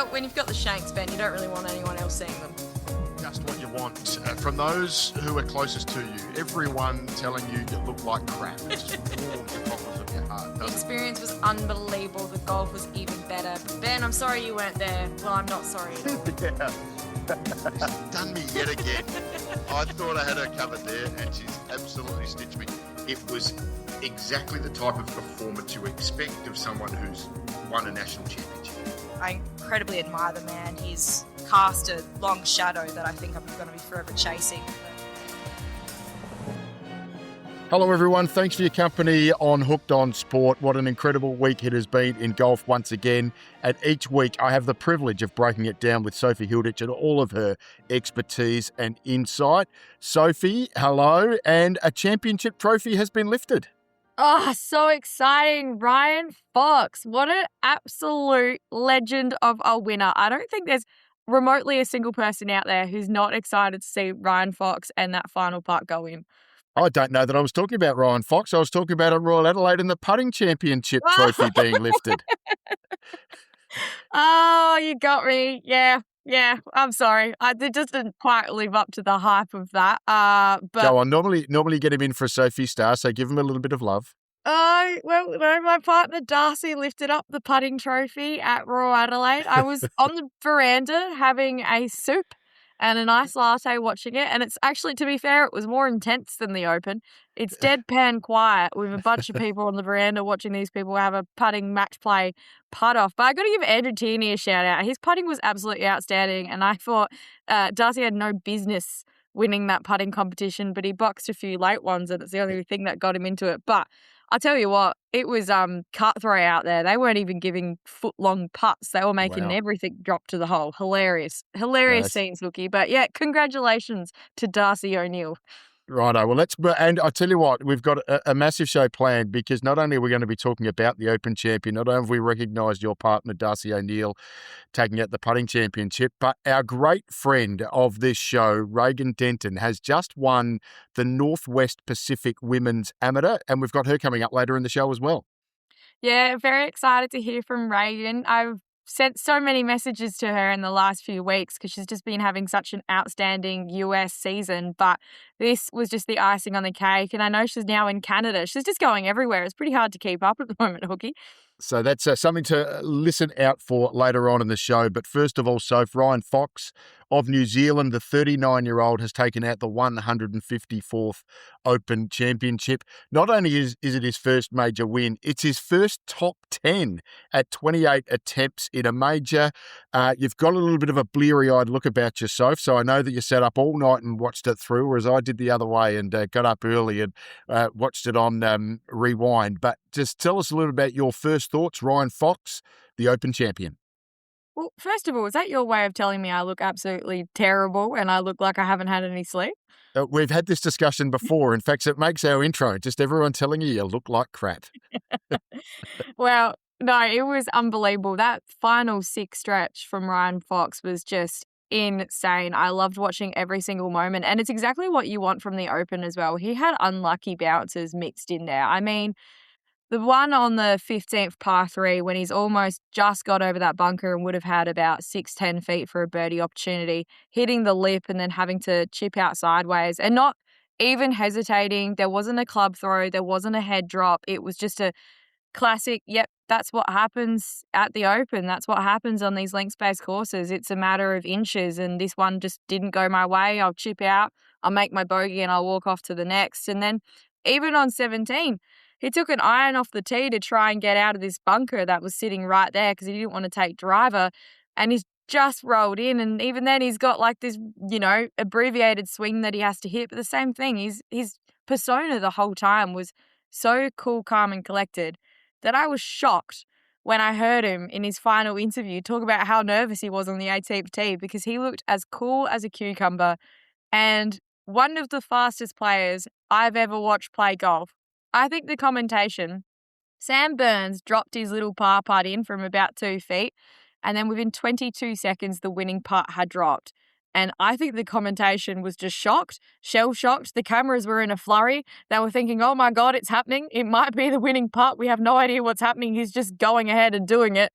Well, when you've got the shanks, Ben, you don't really want anyone else seeing them. Just what you want from those who are closest to you. Everyone telling you you look like crap. It just warms the cockles of your heart, The doesn't it? experience was unbelievable. The golf was even better. But Ben, I'm sorry you weren't there. Well, I'm not sorry at all. Yeah. She's done me yet again. I thought I had her covered there, and she's absolutely stitched me. It was exactly the type of performance you expect of someone who's won a national championship. I incredibly admire the man. He's cast a long shadow that I think I'm going to be forever chasing. Hello everyone, thanks for your company on Hooked on Sport. What an incredible week it has been in golf once again. And each week I have the privilege of breaking it down with Sophie Hilditch and all of her expertise and insight. Sophie, hello, and a championship trophy has been lifted. Oh, so exciting. Ryan Fox. What an absolute legend of a winner. I don't think there's remotely a single person out there who's not excited to see Ryan Fox and that final putt go in. I don't know that I was talking about Ryan Fox. I was talking about at Royal Adelaide and the putting championship trophy being lifted. Oh, you got me. Yeah. I'm sorry. It just didn't quite live up to the hype of that. But Go on. Normally get him in for a Sophie Star, so give him a little bit of love. Well, no, my partner Darcy lifted up the putting trophy at Royal Adelaide. I was on the veranda having a soup and a nice latte watching it. And it's actually, to be fair, it was more intense than the Open. It's deadpan quiet with a bunch of people on the veranda watching these people have a putting match play putt off. But I got to give Andrew Tierney a shout out. His putting was absolutely outstanding. And I thought Darcy had no business winning that putting competition, but he boxed a few late ones and it's the only thing that got him into it. But I'll tell you what, it was cutthroat out there. They weren't even giving foot-long putts. They were making everything drop to the hole. Hilarious scenes, Hooky. But yeah, congratulations to Darcy O'Neill. Righto. Well, and I tell you what, we've got a massive show planned because not only are we going to be talking about the Open Champion, not only have we recognised your partner, Darcy O'Neill, taking out the putting championship, but our great friend of this show, Raegen Denton, has just won the Northwest Pacific Women's Amateur, and we've got her coming up later in the show as well. Yeah, very excited to hear from Raegen. I've sent so many messages to her in the last few weeks because she's just been having such an outstanding US season. But this was just the icing on the cake. And I know she's now in Canada. She's just going everywhere. It's pretty hard to keep up at the moment, Hooky. So that's something to listen out for later on in the show. But first of all, Soph, Ryan Fox of New Zealand, the 39-year-old, has taken out the 154th Open Championship. Not only is it his first major win, it's his first top 10 at 28 attempts in a major. You've got a little bit of a bleary-eyed look about you, Soph, so I know that you sat up all night and watched it through, whereas I did the other way and got up early and watched it on Rewind. But just tell us a little about your first thoughts, Ryan Fox, the Open champion. Well, first of all, is that your way of telling me I look absolutely terrible and I look like I haven't had any sleep? We've had this discussion before. In fact, it makes our intro just everyone telling you look like crap. Well, no, it was unbelievable. That final six stretch from Ryan Fox was just insane. I loved watching every single moment, and it's exactly what you want from the Open as well. He had unlucky bounces mixed in there. I mean, the one on the 15th par 3 when he's almost just got over that bunker and would have had about 6-10 feet for a birdie opportunity, hitting the lip and then having to chip out sideways and not even hesitating. There wasn't a club throw. There wasn't a head drop. It was just a classic, yep, that's what happens at the Open. That's what happens on these length-based courses. It's a matter of inches, and this one just didn't go my way. I'll chip out, I'll make my bogey, and I'll walk off to the next. And then even on 17, he took an iron off the tee to try and get out of this bunker that was sitting right there because he didn't want to take driver, and he's just rolled in. And even then, he's got like this, abbreviated swing that he has to hit. But the same thing, his persona the whole time was so cool, calm, and collected that I was shocked when I heard him in his final interview talk about how nervous he was on the 18th tee because he looked as cool as a cucumber and one of the fastest players I've ever watched play golf. I think the commentation, Sam Burns dropped his little par putt in from about 2 feet, and then within 22 seconds, the winning putt had dropped. And I think the commentation was just shell-shocked. The cameras were in a flurry. They were thinking, oh my God, it's happening. It might be the winning putt. We have no idea what's happening. He's just going ahead and doing it.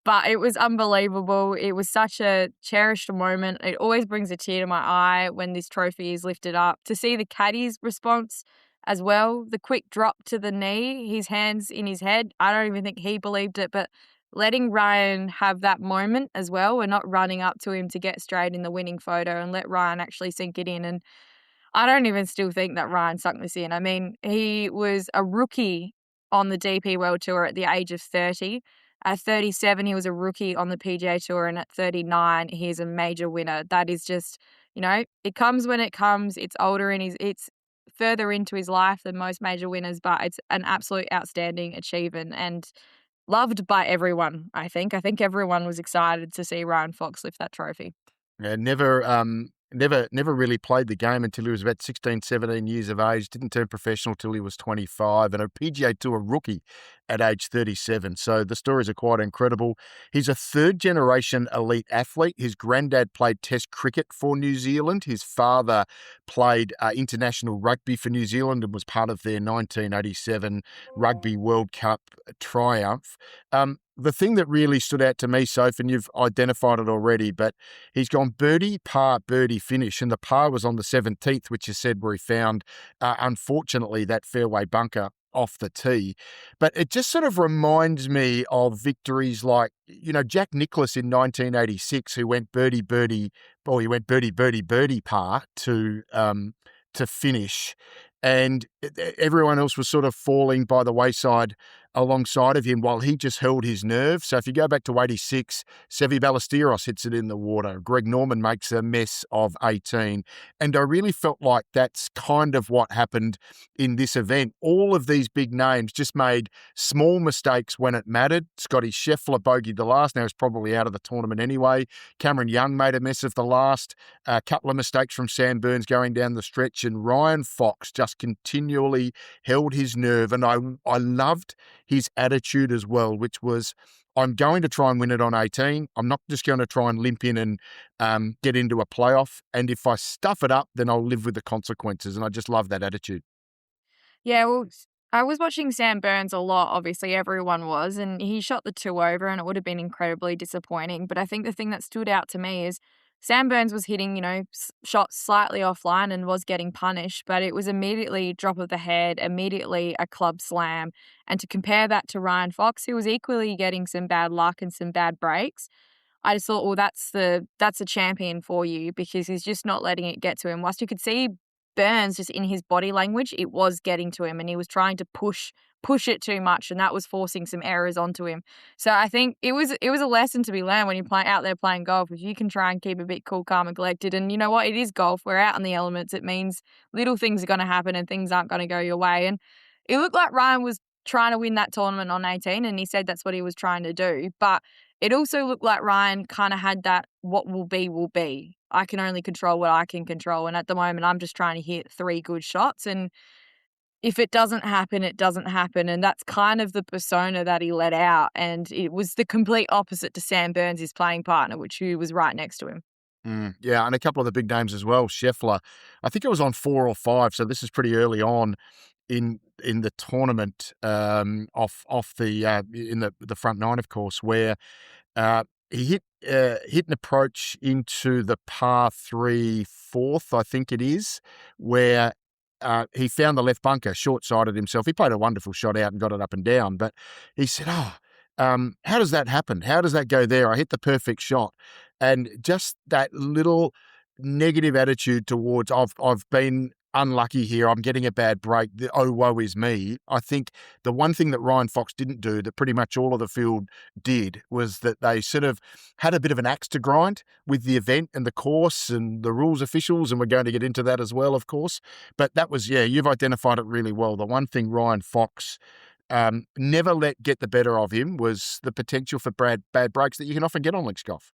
But it was unbelievable. It was such a cherished moment. It always brings a tear to my eye when this trophy is lifted up. To see the caddy's response as well, the quick drop to the knee, his hands in his head. I don't even think he believed it, but letting Ryan have that moment as well and not running up to him to get straight in the winning photo and let Ryan actually sink it in. And I don't even still think that Ryan sunk this in. I mean, he was a rookie on the DP World Tour at the age of 30. At 37, he was a rookie on the PGA Tour, and at 39, he's a major winner. That is just, it comes when it comes. It's older and it's further into his life than most major winners, but it's an absolute outstanding achievement and loved by everyone, I think. I think everyone was excited to see Ryan Fox lift that trophy. Yeah, never really played the game until he was about 16, 17 years of age. Didn't turn professional till he was 25 and a PGA Tour rookie at age 37. So the stories are quite incredible. He's a third-generation elite athlete. His granddad played Test cricket for New Zealand. His father played international rugby for New Zealand and was part of their 1987 Rugby World Cup triumph. The thing that really stood out to me, Soph, and you've identified it already, but he's gone birdie, par, birdie, finish, and the par was on the 17th, which is said where he found, unfortunately, that fairway bunker off the tee. But it just sort of reminds me of victories like, Jack Nicklaus in 1986, who went birdie, birdie, or he went birdie, birdie, birdie, par to finish. And everyone else was sort of falling by the wayside alongside of him while he just held his nerve. So if you go back to 86, Seve Ballesteros hits it in the water. Greg Norman makes a mess of 18. And I really felt like that's kind of what happened in this event. All of these big names just made small mistakes when it mattered. Scotty Scheffler bogeyed the last. Now he's probably out of the tournament anyway. Cameron Young made a mess of the last. A couple of mistakes from Sam Burns going down the stretch. And Ryan Fox just continually held his nerve. And I loved his attitude as well, which was, I'm going to try and win it on 18. I'm not just going to try and limp in and get into a playoff. And if I stuff it up, then I'll live with the consequences. And I just love that attitude. Yeah, well, I was watching Sam Burns a lot, obviously everyone was, and he shot the 2 over and it would have been incredibly disappointing. But I think the thing that stood out to me is Sam Burns was hitting, shots slightly offline and was getting punished, but it was immediately drop of the head, immediately a club slam. And to compare that to Ryan Fox, who was equally getting some bad luck and some bad breaks, I just thought, well, that's a champion for you because he's just not letting it get to him. Whilst you could see Burns just in his body language, it was getting to him and he was trying to push it too much and that was forcing some errors onto him. So I think it was a lesson to be learned when you're out there playing golf. If you can try and keep a bit cool, calm and collected, and you know what, it is golf. We're out in the elements. It means little things are going to happen and things aren't going to go your way. And it looked like Ryan was trying to win that tournament on 18 and he said that's what he was trying to do. But it also looked like Ryan kind of had that what will be will be. I can only control what I can control. And at the moment, I'm just trying to hit 3 good shots. And if it doesn't happen, it doesn't happen. And that's kind of the persona that he let out. And it was the complete opposite to Sam Burns, his playing partner, who was right next to him. Yeah, and a couple of the big names as well. Scheffler, I think it was on 4 or 5, so this is pretty early on in the tournament, off the in the front 9, of course, where he hit an approach into the par 3 4th, I think it is, where he found the left bunker, short-sighted himself. He played a wonderful shot out and got it up and down, but he said, how does that happen? How does that go there? I hit the perfect shot. And just that little negative attitude towards, I've been unlucky here, I'm getting a bad break, oh, woe is me. I think the one thing that Ryan Fox didn't do that pretty much all of the field did was that they sort of had a bit of an axe to grind with the event and the course and the rules officials, and we're going to get into that as well, of course. But that was, you've identified it really well. The one thing Ryan Fox never let get the better of him was the potential for bad breaks that you can often get on links golf.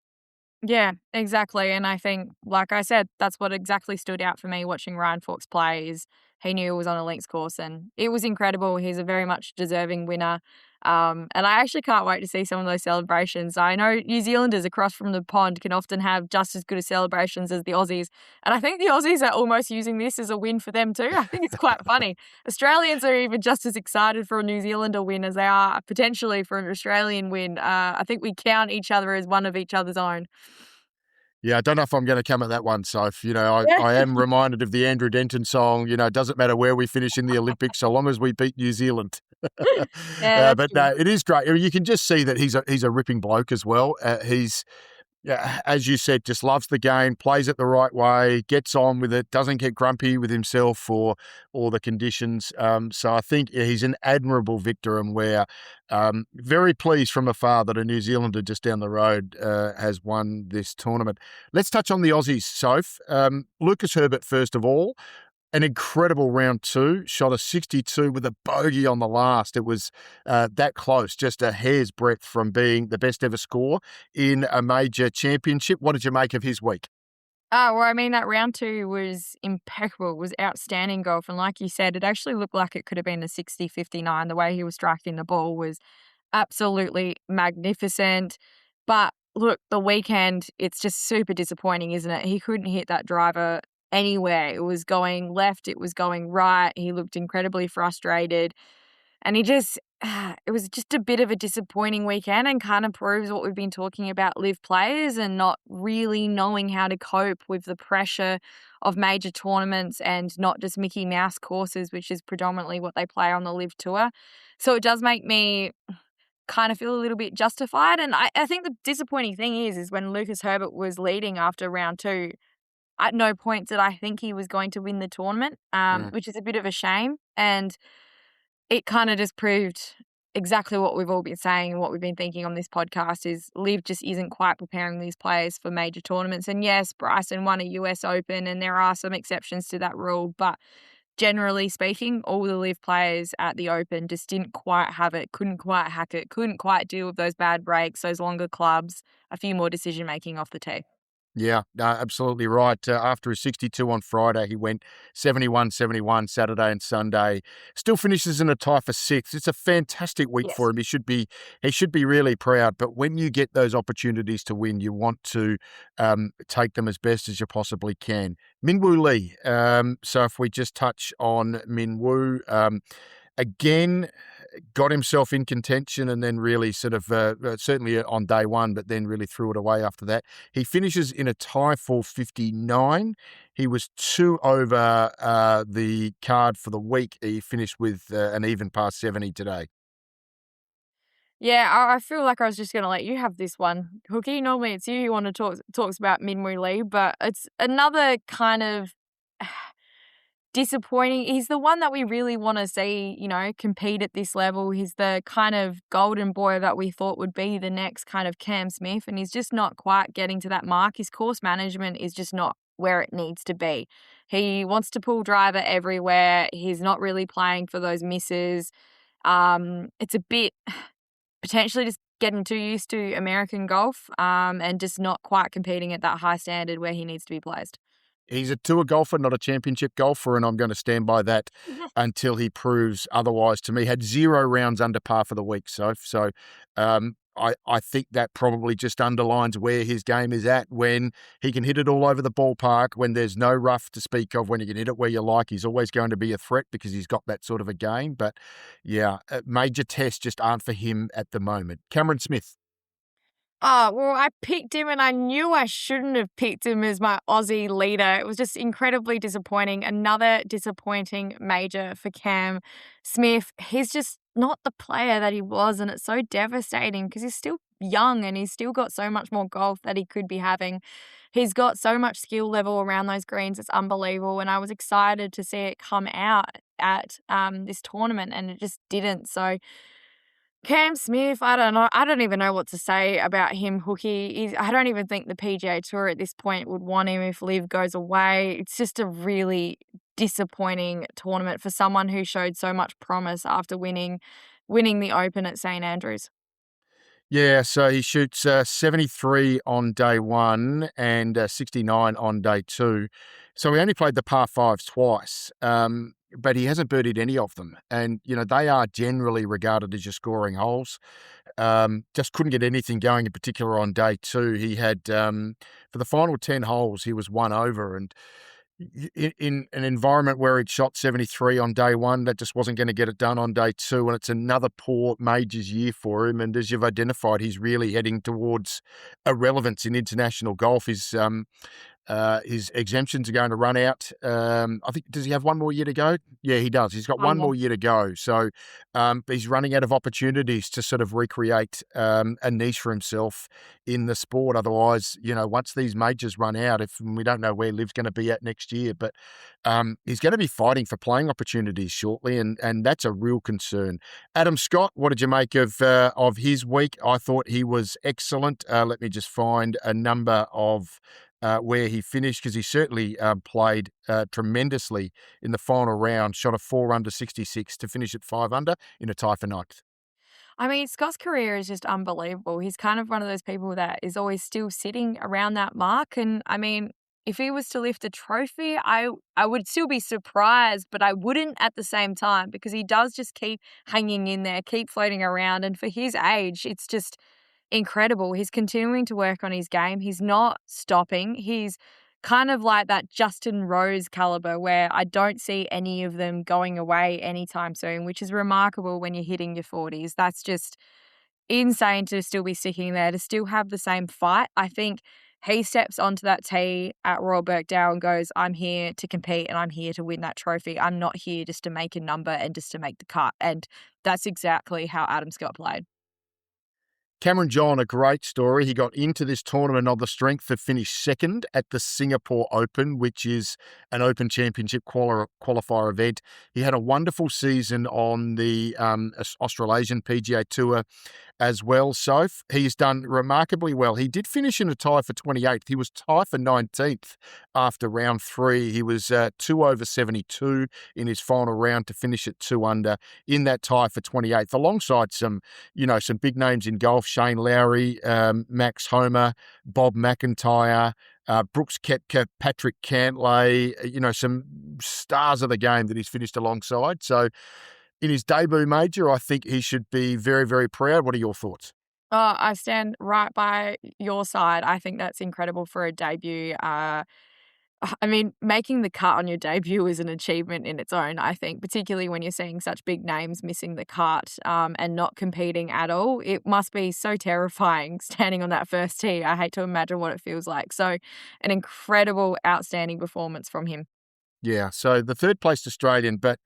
Yeah, exactly. And I think, like I said, that's what exactly stood out for me watching Ryan Fox play is he knew it was on a links course and it was incredible. He's a very much deserving winner. And I actually can't wait to see some of those celebrations. I know New Zealanders across from the pond can often have just as good as celebrations as the Aussies. And I think the Aussies are almost using this as a win for them too. I think it's quite funny. Australians are even just as excited for a New Zealander win as they are potentially for an Australian win. I think we count each other as one of each other's own. Yeah, I don't know if I'm going to come at that one, Soph. I am reminded of the Andrew Denton song, it doesn't matter where we finish in the Olympics so long as we beat New Zealand. Yeah, But no, it is great. You can just see that he's a ripping bloke as well. He's, yeah, as you said, just loves the game, plays it the right way, gets on with it, doesn't get grumpy with himself or the conditions. So I think he's an admirable victor, and we're very pleased from afar that a New Zealander just down the road has won this tournament. Let's touch on the Aussies, Soph. Lucas Herbert, first of all. An incredible round two, shot a 62 with a bogey on the last. It was that close, just a hair's breadth from being the best ever score in a major championship. What did you make of his week? Well, I mean, that round two was impeccable. It was outstanding golf. And like you said, it actually looked like it could have been a 60-59. The way he was striking the ball was absolutely magnificent. But look, the weekend, it's just super disappointing, isn't it? He couldn't hit that driver anywhere. It was going left, it was going right. He looked incredibly frustrated. And it was just a bit of a disappointing weekend, and kind of proves what we've been talking about live players and not really knowing how to cope with the pressure of major tournaments and not just Mickey Mouse courses, which is predominantly what they play on the live tour. So it does make me kind of feel a little bit justified. And I think the disappointing thing is when Lucas Herbert was leading after round two, at no point did I think he was going to win the tournament, which is a bit of a shame. And it kind of just proved exactly what we've all been saying and what we've been thinking on this podcast is Liv just isn't quite preparing these players for major tournaments. And yes, Bryson won a US Open and there are some exceptions to that rule, but generally speaking, all the Liv players at the Open just didn't quite have it, couldn't quite hack it, couldn't quite deal with those bad breaks, those longer clubs, a few more decision making off the tee. Yeah, absolutely right. After a 62 on Friday, he went 71-71 Saturday and Sunday. Still finishes in a tie for sixth. It's a fantastic week for him. He should be really proud. But when you get those opportunities to win, you want to take them as best as you possibly can. Min Woo Lee. So if we just touch on Min Woo, again, got himself in contention and then really sort of, certainly on day one, but then really threw it away after that. He finishes in a tie for 59. He was 2 over the card for the week. He finished with an even past 70 today. Yeah, I feel like I was just going to let you have this one, Hooky. Normally it's you who want to talks about Min Woo Lee, but it's another kind of disappointing. He's the one that we really want to see, compete at this level. He's the kind of golden boy that we thought would be the next kind of Cam Smith, and he's just not quite getting to that mark. His course management is just not where it needs to be. He wants to pull driver everywhere. He's not really playing for those misses. It's a bit potentially just getting too used to American golf and just not quite competing at that high standard where he needs to be placed. He's a tour golfer, not a championship golfer, and I'm going to stand by that until he proves otherwise to me. Had 0 rounds under par for the week, Soph. So I think that probably just underlines where his game is at when he can hit it all over the ballpark, when there's no rough to speak of, when he can hit it where you like. He's always going to be a threat because he's got that sort of a game. But, yeah, major tests just aren't for him at the moment. Cameron Smith. Oh, well, I picked him and I knew I shouldn't have picked him as my Aussie leader. It was just incredibly disappointing. Another disappointing major for Cam Smith. He's just not the player that he was, and it's so devastating because he's still young and he's still got so much more golf that he could be having. He's got so much skill level around those greens. It's unbelievable, and I was excited to see it come out at this tournament, and it just didn't. So Cam Smith, I don't know. I don't even know what to say about him, Hooky. I don't even think the PGA Tour at this point would want him if Liv goes away. It's just a really disappointing tournament for someone who showed so much promise after winning the Open at St Andrews. Yeah, so he shoots 73 on day one and 69 on day two. So he only played the par fives twice. but he hasn't birdied any of them. And, they are generally regarded as your scoring holes. Just couldn't get anything going in particular on day 2. He had, for the final 10 holes, he was 1 over. And in an environment where he'd shot 73 on day 1, that just wasn't going to get it done on day 2. And it's another poor majors year for him. And as you've identified, he's really heading towards irrelevance in international golf. His exemptions are going to run out. I think, does he have 1 more year to go? Yeah, he does. He's got 1 more year to go. So he's running out of opportunities to sort of recreate a niche for himself in the sport. Otherwise, once these majors run out, we don't know where Liv's going to be at next year, but he's going to be fighting for playing opportunities shortly, and that's a real concern. Adam Scott, what did you make of his week? I thought he was excellent. Let me just find a number of where he finished, because he certainly played tremendously in the final round, shot a 4 under 66 to finish at 5 under in a tie for 9th. I mean, Scott's career is just unbelievable. He's kind of one of those people that is always still sitting around that mark. And I mean, if he was to lift a trophy, I would still be surprised, but I wouldn't at the same time, because he does just keep hanging in there, keep floating around. And for his age, it's just incredible. He's continuing to work on his game. He's not stopping. He's kind of like that Justin Rose caliber, where I don't see any of them going away anytime soon, which is remarkable when you're hitting your 40s. That's just insane to still be sticking there, to still have the same fight. I think he steps onto that tee at Royal Birkdale and goes, I'm here to compete and I'm here to win that trophy. I'm not here just to make a number and just to make the cut. And that's exactly how Adam Scott played. Cameron John, a great story. He got into this tournament on the strength of finished second at the Singapore Open, which is an Open Championship qualifier event. He had a wonderful season on the Australasian PGA Tour as well, Soph. He's done remarkably well. He did finish in a tie for 28th. He was tied for 19th after round 3. He was 2 over 72 in his final round to finish at 2 under in that tie for 28th, alongside some big names in golf: Shane Lowry, Max Homer, Bob McIntyre, Brooks Koepka, Patrick Cantlay, some stars of the game that he's finished alongside. So in his debut major, I think he should be very, very proud. What are your thoughts? Oh, I stand right by your side. I think that's incredible for a debut. I mean, making the cut on your debut is an achievement in its own, I think, particularly when you're seeing such big names missing the cut and not competing at all. It must be so terrifying standing on that first tee. I hate to imagine what it feels like. So an incredible, outstanding performance from him. Yeah, so the third placed Australian, but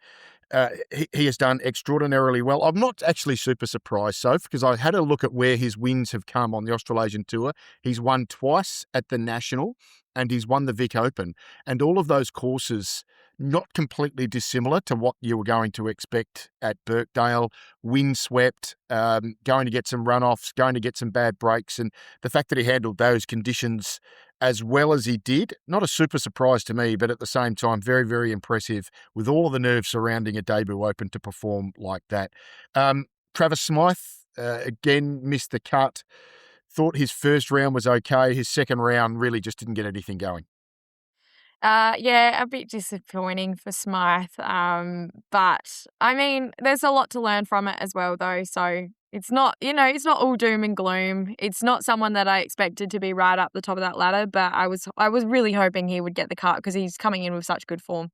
he has done extraordinarily well. I'm not actually super surprised, Soph, because I had a look at where his wins have come on the Australasian Tour. He's won twice at the National and he's won the Vic Open. And all of those courses, not completely dissimilar to what you were going to expect at Birkdale. Windswept, going to get some runoffs, going to get some bad breaks. And the fact that he handled those conditions as well as he did, not a super surprise to me, but at the same time, very, very impressive with all of the nerves surrounding a debut Open to perform like that. Travis Smythe, again, missed the cut. Thought his first round was okay. His second round really just didn't get anything going. Yeah, a bit disappointing for Smythe. But I mean, there's a lot to learn from it as well, though. So it's not, it's not all doom and gloom. It's not someone that I expected to be right up the top of that ladder, but I was really hoping he would get the cut because he's coming in with such good form.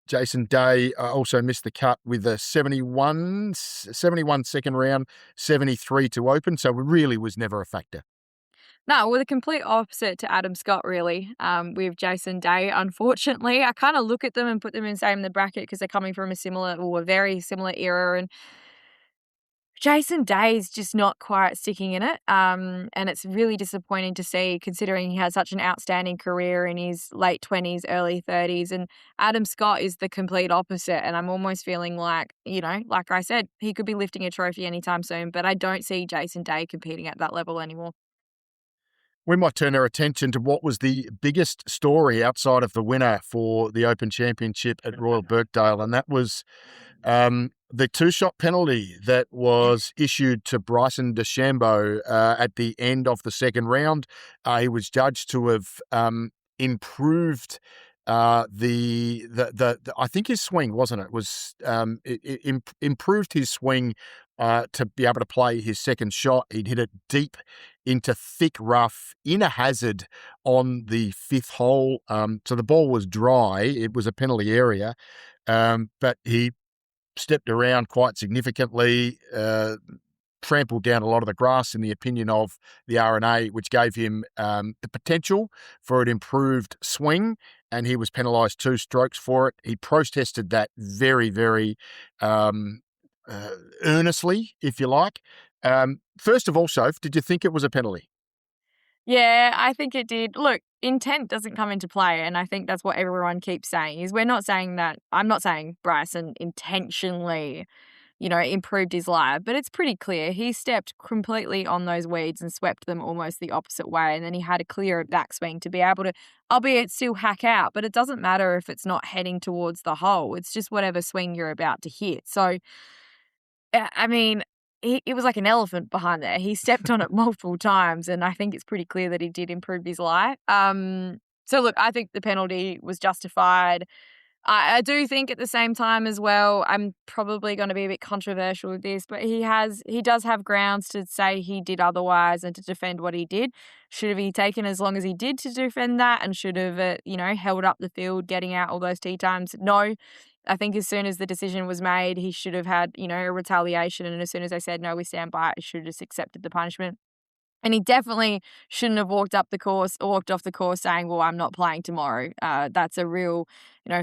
Jason Day also missed the cut with a 71 second round, 73 to open. So it really was never a factor. No, we're the complete opposite to Adam Scott, really, with Jason Day. Unfortunately, I kind of look at them and put them in the bracket because they're coming from a very similar era. And Jason Day's just not quite sticking in it. And it's really disappointing to see, considering he had such an outstanding career in his late 20s, early 30s. And Adam Scott is the complete opposite. And I'm almost feeling like, like I said, he could be lifting a trophy anytime soon, but I don't see Jason Day competing at that level anymore. We might turn our attention to what was the biggest story outside of the winner for the Open Championship at Royal Birkdale, and that was the two-shot penalty that was issued to Bryson DeChambeau at the end of the second round. He was judged to have improved I think his swing, wasn't it, was improved his swing to be able to play his second shot. He'd hit it deep into thick rough in a hazard on the fifth hole. So the ball was dry. It was a penalty area, but he stepped around quite significantly, trampled down a lot of the grass in the opinion of the R&A, which gave him the potential for an improved swing, and he was penalised 2 strokes for it. He protested that very, very earnestly, if you like. First of all, Soph, did you think it was a penalty? Yeah, I think it did. Look, intent doesn't come into play, and I think that's what everyone keeps saying. We're not saying that. I'm not saying Bryson intentionally, improved his life, but it's pretty clear he stepped completely on those weeds and swept them almost the opposite way, and then he had a clearer backswing to be able to, albeit still hack out, but it doesn't matter if it's not heading towards the hole. It's just whatever swing you're about to hit. So, I mean, it was like an elephant behind there. He stepped on it multiple times, and I think it's pretty clear that he did improve his lie. So look, I think the penalty was justified. I do think at the same time as well, I'm probably going to be a bit controversial with this, but he does have grounds to say he did otherwise and to defend what he did. Should have he taken as long as he did to defend that, and should have, held up the field, getting out all those tee times? No. I think as soon as the decision was made, he should have had, a retaliation. And as soon as they said, no, we stand by it, he should have just accepted the punishment. And he definitely shouldn't have walked off the course saying, well, I'm not playing tomorrow. That's a real,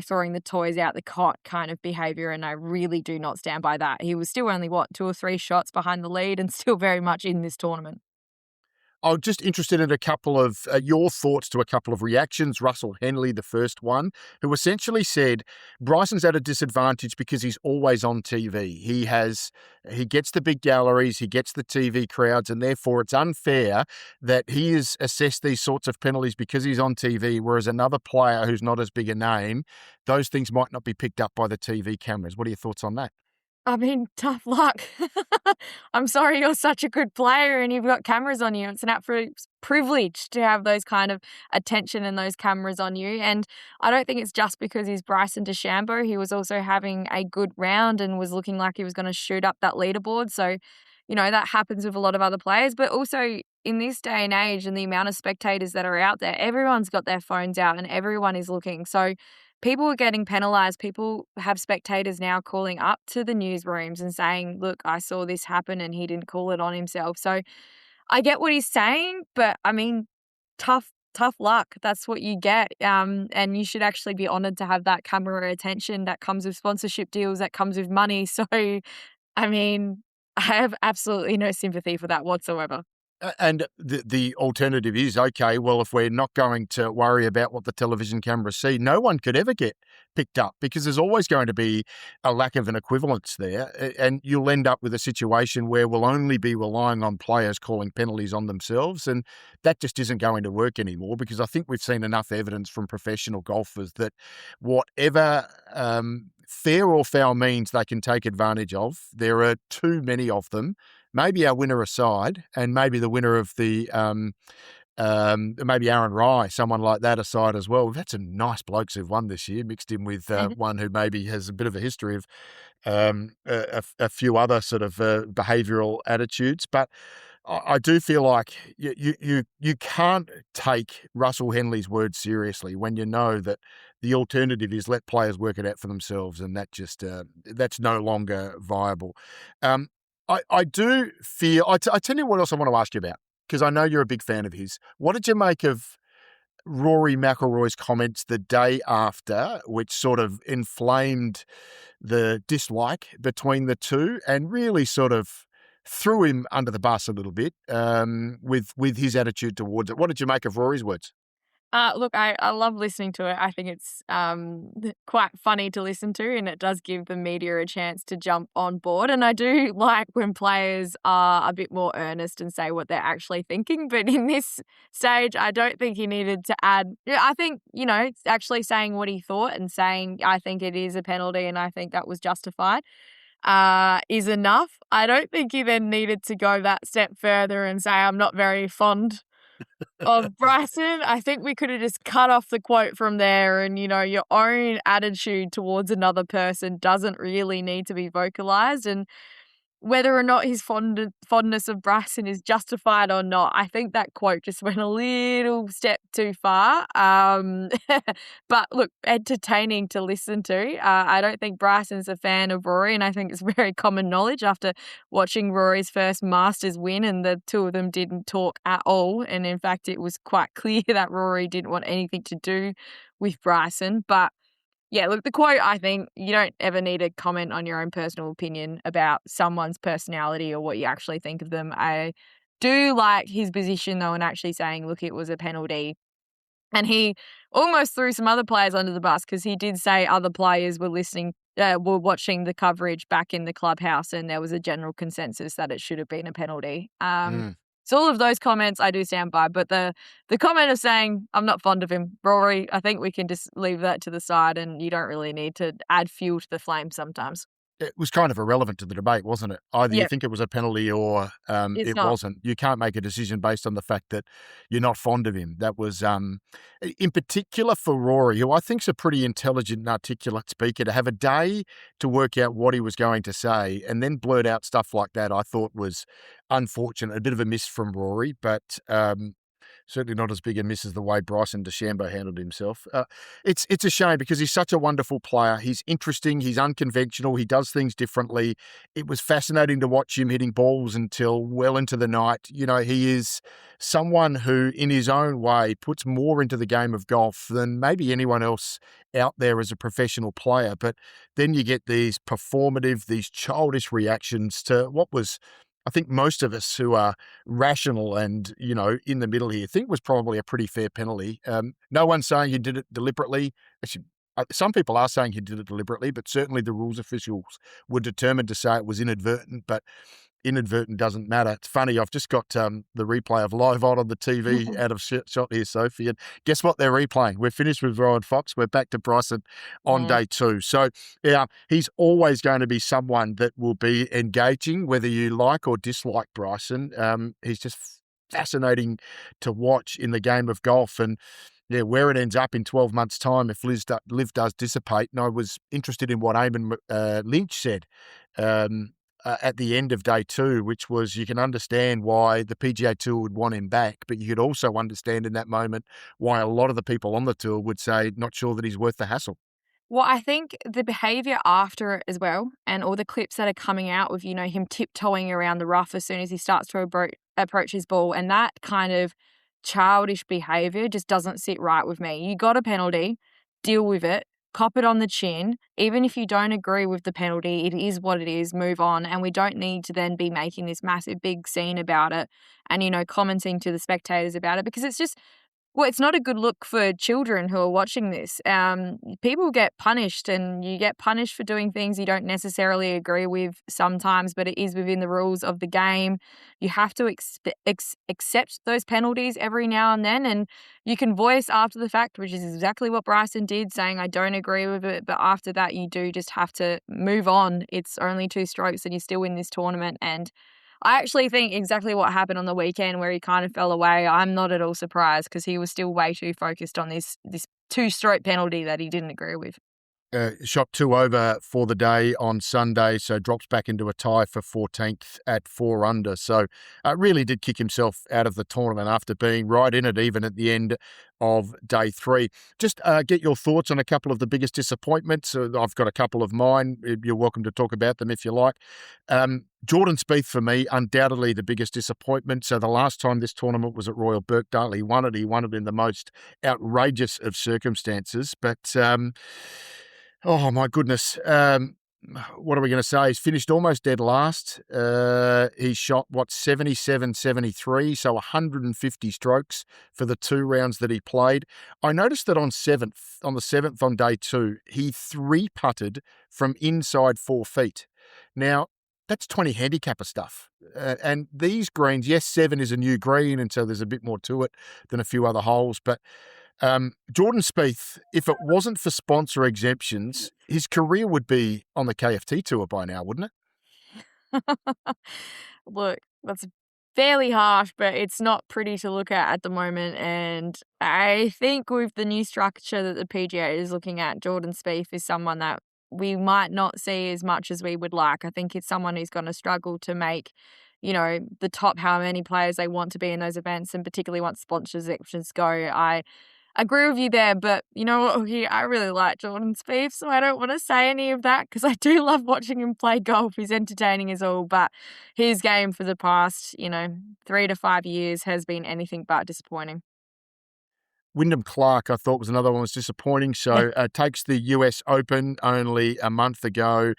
throwing the toys out the cot kind of behaviour, and I really do not stand by that. He was still only, 2 or 3 shots behind the lead and still very much in this tournament. I'm just interested in a couple of your thoughts to a couple of reactions. Russell Henley, the first one, who essentially said Bryson's at a disadvantage because he's always on TV. He gets the big galleries, he gets the TV crowds, and therefore it's unfair that he is assessed these sorts of penalties because he's on TV, whereas another player who's not as big a name, those things might not be picked up by the TV cameras. What are your thoughts on that? I mean, tough luck. I'm sorry you're such a good player and you've got cameras on you. It's an absolute privilege to have those kind of attention and those cameras on you. And I don't think it's just because he's Bryson DeChambeau. He was also having a good round and was looking like he was going to shoot up that leaderboard. So, that happens with a lot of other players. But also in this day and age and the amount of spectators that are out there, everyone's got their phones out and everyone is looking. So people are getting penalised. People have spectators now calling up to the newsrooms and saying, look, I saw this happen and he didn't call it on himself. So I get what he's saying, but I mean, tough luck. That's what you get. And you should actually be honoured to have that camera attention that comes with sponsorship deals, that comes with money. So, I mean, I have absolutely no sympathy for that whatsoever. And the alternative is, okay, well, if we're not going to worry about what the television cameras see, no one could ever get picked up because there's always going to be a lack of an equivalence there. And you'll end up with a situation where we'll only be relying on players calling penalties on themselves. And that just isn't going to work anymore because I think we've seen enough evidence from professional golfers that whatever fair or foul means they can take advantage of, there are too many of them. Maybe our winner aside, and maybe the winner of the, maybe Aaron Rye, someone like that aside as well. We've had some nice blokes who've won this year, mixed in with one who maybe has a bit of a history of a few other sort of behavioural attitudes. But I do feel like you can't take Russell Henley's words seriously when you know that the alternative is let players work it out for themselves, and that just that's no longer viable. I do feel, I tell you what else I want to ask you about, because I know you're a big fan of his. What did you make of Rory McIlroy's comments the day after, which sort of inflamed the dislike between the two and really sort of threw him under the bus a little bit with his attitude towards it? What did you make of Rory's words? Look, I love listening to it. I think it's quite funny to listen to, and it does give the media a chance to jump on board. And I do like when players are a bit more earnest and say what they're actually thinking. But in this stage, I don't think he needed to add. I think, actually saying what he thought and saying, I think it is a penalty and I think that was justified is enough. I don't think he then needed to go that step further and say, I'm not very fond of Bryson, I think we could have just cut off the quote from there and, your own attitude towards another person doesn't really need to be vocalized. And whether or not his fondness of Bryson is justified or not, I think that quote just went a little step too far. But look, entertaining to listen to. I don't think Bryson's a fan of Rory, and I think it's very common knowledge after watching Rory's first Masters win, and the two of them didn't talk at all. And in fact, it was quite clear that Rory didn't want anything to do with Bryson. But yeah, look, the quote, I think you don't ever need to comment on your own personal opinion about someone's personality or what you actually think of them. I do like his position, though, in actually saying, look, it was a penalty. And he almost threw some other players under the bus because he did say other players were were watching the coverage back in the clubhouse and there was a general consensus that it should have been a penalty. So all of those comments I do stand by, but the comment of saying I'm not fond of him, Rory, I think we can just leave that to the side and you don't really need to add fuel to the flame sometimes. It was kind of irrelevant to the debate, wasn't it? Either you Yep. think it was a penalty or It's it not. wasn't. You can't make a decision based on the fact that you're not fond of him. That was, in particular for Rory, who I think's a pretty intelligent and articulate speaker, to have a day to work out what he was going to say and then blurt out stuff like that, I thought was unfortunate. A bit of a miss from Rory, but certainly not as big a miss as the way Bryson DeChambeau handled himself. It's a shame because he's such a wonderful player. He's interesting. He's unconventional. He does things differently. It was fascinating to watch him hitting balls until well into the night. He is someone who, in his own way, puts more into the game of golf than maybe anyone else out there as a professional player. But then you get these performative, these childish reactions to what was, I think most of us who are rational and, in the middle here think was probably a pretty fair penalty. No one's saying he did it deliberately. Actually, some people are saying he did it deliberately, but certainly the rules officials were determined to say it was inadvertent, but inadvertent doesn't matter. It's funny, I've just got the replay of live on the TV out of shot here, Sophie, and guess what they're replaying? We're finished with Ryan Fox. We're back to Bryson on day 2. So, yeah, he's always going to be someone that will be engaging, whether you like or dislike Bryson. He's just fascinating to watch in the game of golf, and yeah, where it ends up in 12 months' time if Liv does dissipate. And I was interested in what Eamon Lynch said at the end of day 2, which was you can understand why the PGA Tour would want him back, but you could also understand in that moment why a lot of the people on the tour would say not sure that he's worth the hassle. Well, I think the behaviour after it as well, and all the clips that are coming out with, him tiptoeing around the rough as soon as he starts to approach his ball, and that kind of childish behaviour just doesn't sit right with me. You got a penalty, deal with it, cop it on the chin. Even if you don't agree with the penalty, it is what it is, move on. And we don't need to then be making this massive big scene about it and, commenting to the spectators about it because it's just, well, it's not a good look for children who are watching this. People get punished and you get punished for doing things you don't necessarily agree with sometimes, but it is within the rules of the game. You have to accept those penalties every now and then, and you can voice after the fact, which is exactly what Bryson did, saying, I don't agree with it, but after that, you do just have to move on. It's only 2 strokes and you still win this tournament, and I actually think exactly what happened on the weekend where he kind of fell away. I'm not at all surprised because he was still way too focused on this 2-stroke penalty that he didn't agree with. Shot 2 over for the day on Sunday, so drops back into a tie for 14th at 4 under. So really did kick himself out of the tournament after being right in it even at the end of day 3. Just get your thoughts on a couple of the biggest disappointments. I've got a couple of mine. You're welcome to talk about them if you like. Jordan Spieth, for me, undoubtedly the biggest disappointment. So the last time this tournament was at Royal Birkdale, he won it in the most outrageous of circumstances. But oh, my goodness. What are we going to say? He's finished almost dead last. He shot, 77-73, so 150 strokes for the 2 rounds that he played. I noticed that on the 7th on day 2, he 3-putted from inside 4 feet. Now, that's 20 handicapper stuff. And these greens, yes, 7 is a new green, and so there's a bit more to it than a few other holes, but Jordan Spieth, if it wasn't for sponsor exemptions, his career would be on the KFT Tour by now, wouldn't it? Look, that's fairly harsh, but it's not pretty to look at the moment. And I think with the new structure that the PGA is looking at, Jordan Spieth is someone that we might not see as much as we would like. I think it's someone who's going to struggle to make, the top how many players they want to be in those events, and particularly once sponsorships go. I agree with you there, but you know what, Hooky, I really like Jordan Spieth, so I don't want to say any of that because I do love watching him play golf. He's entertaining as all, but his game for the past, 3 to 5 years has been anything but disappointing. Wyndham Clark, I thought, was another one that was disappointing. So takes the US Open only a month ago,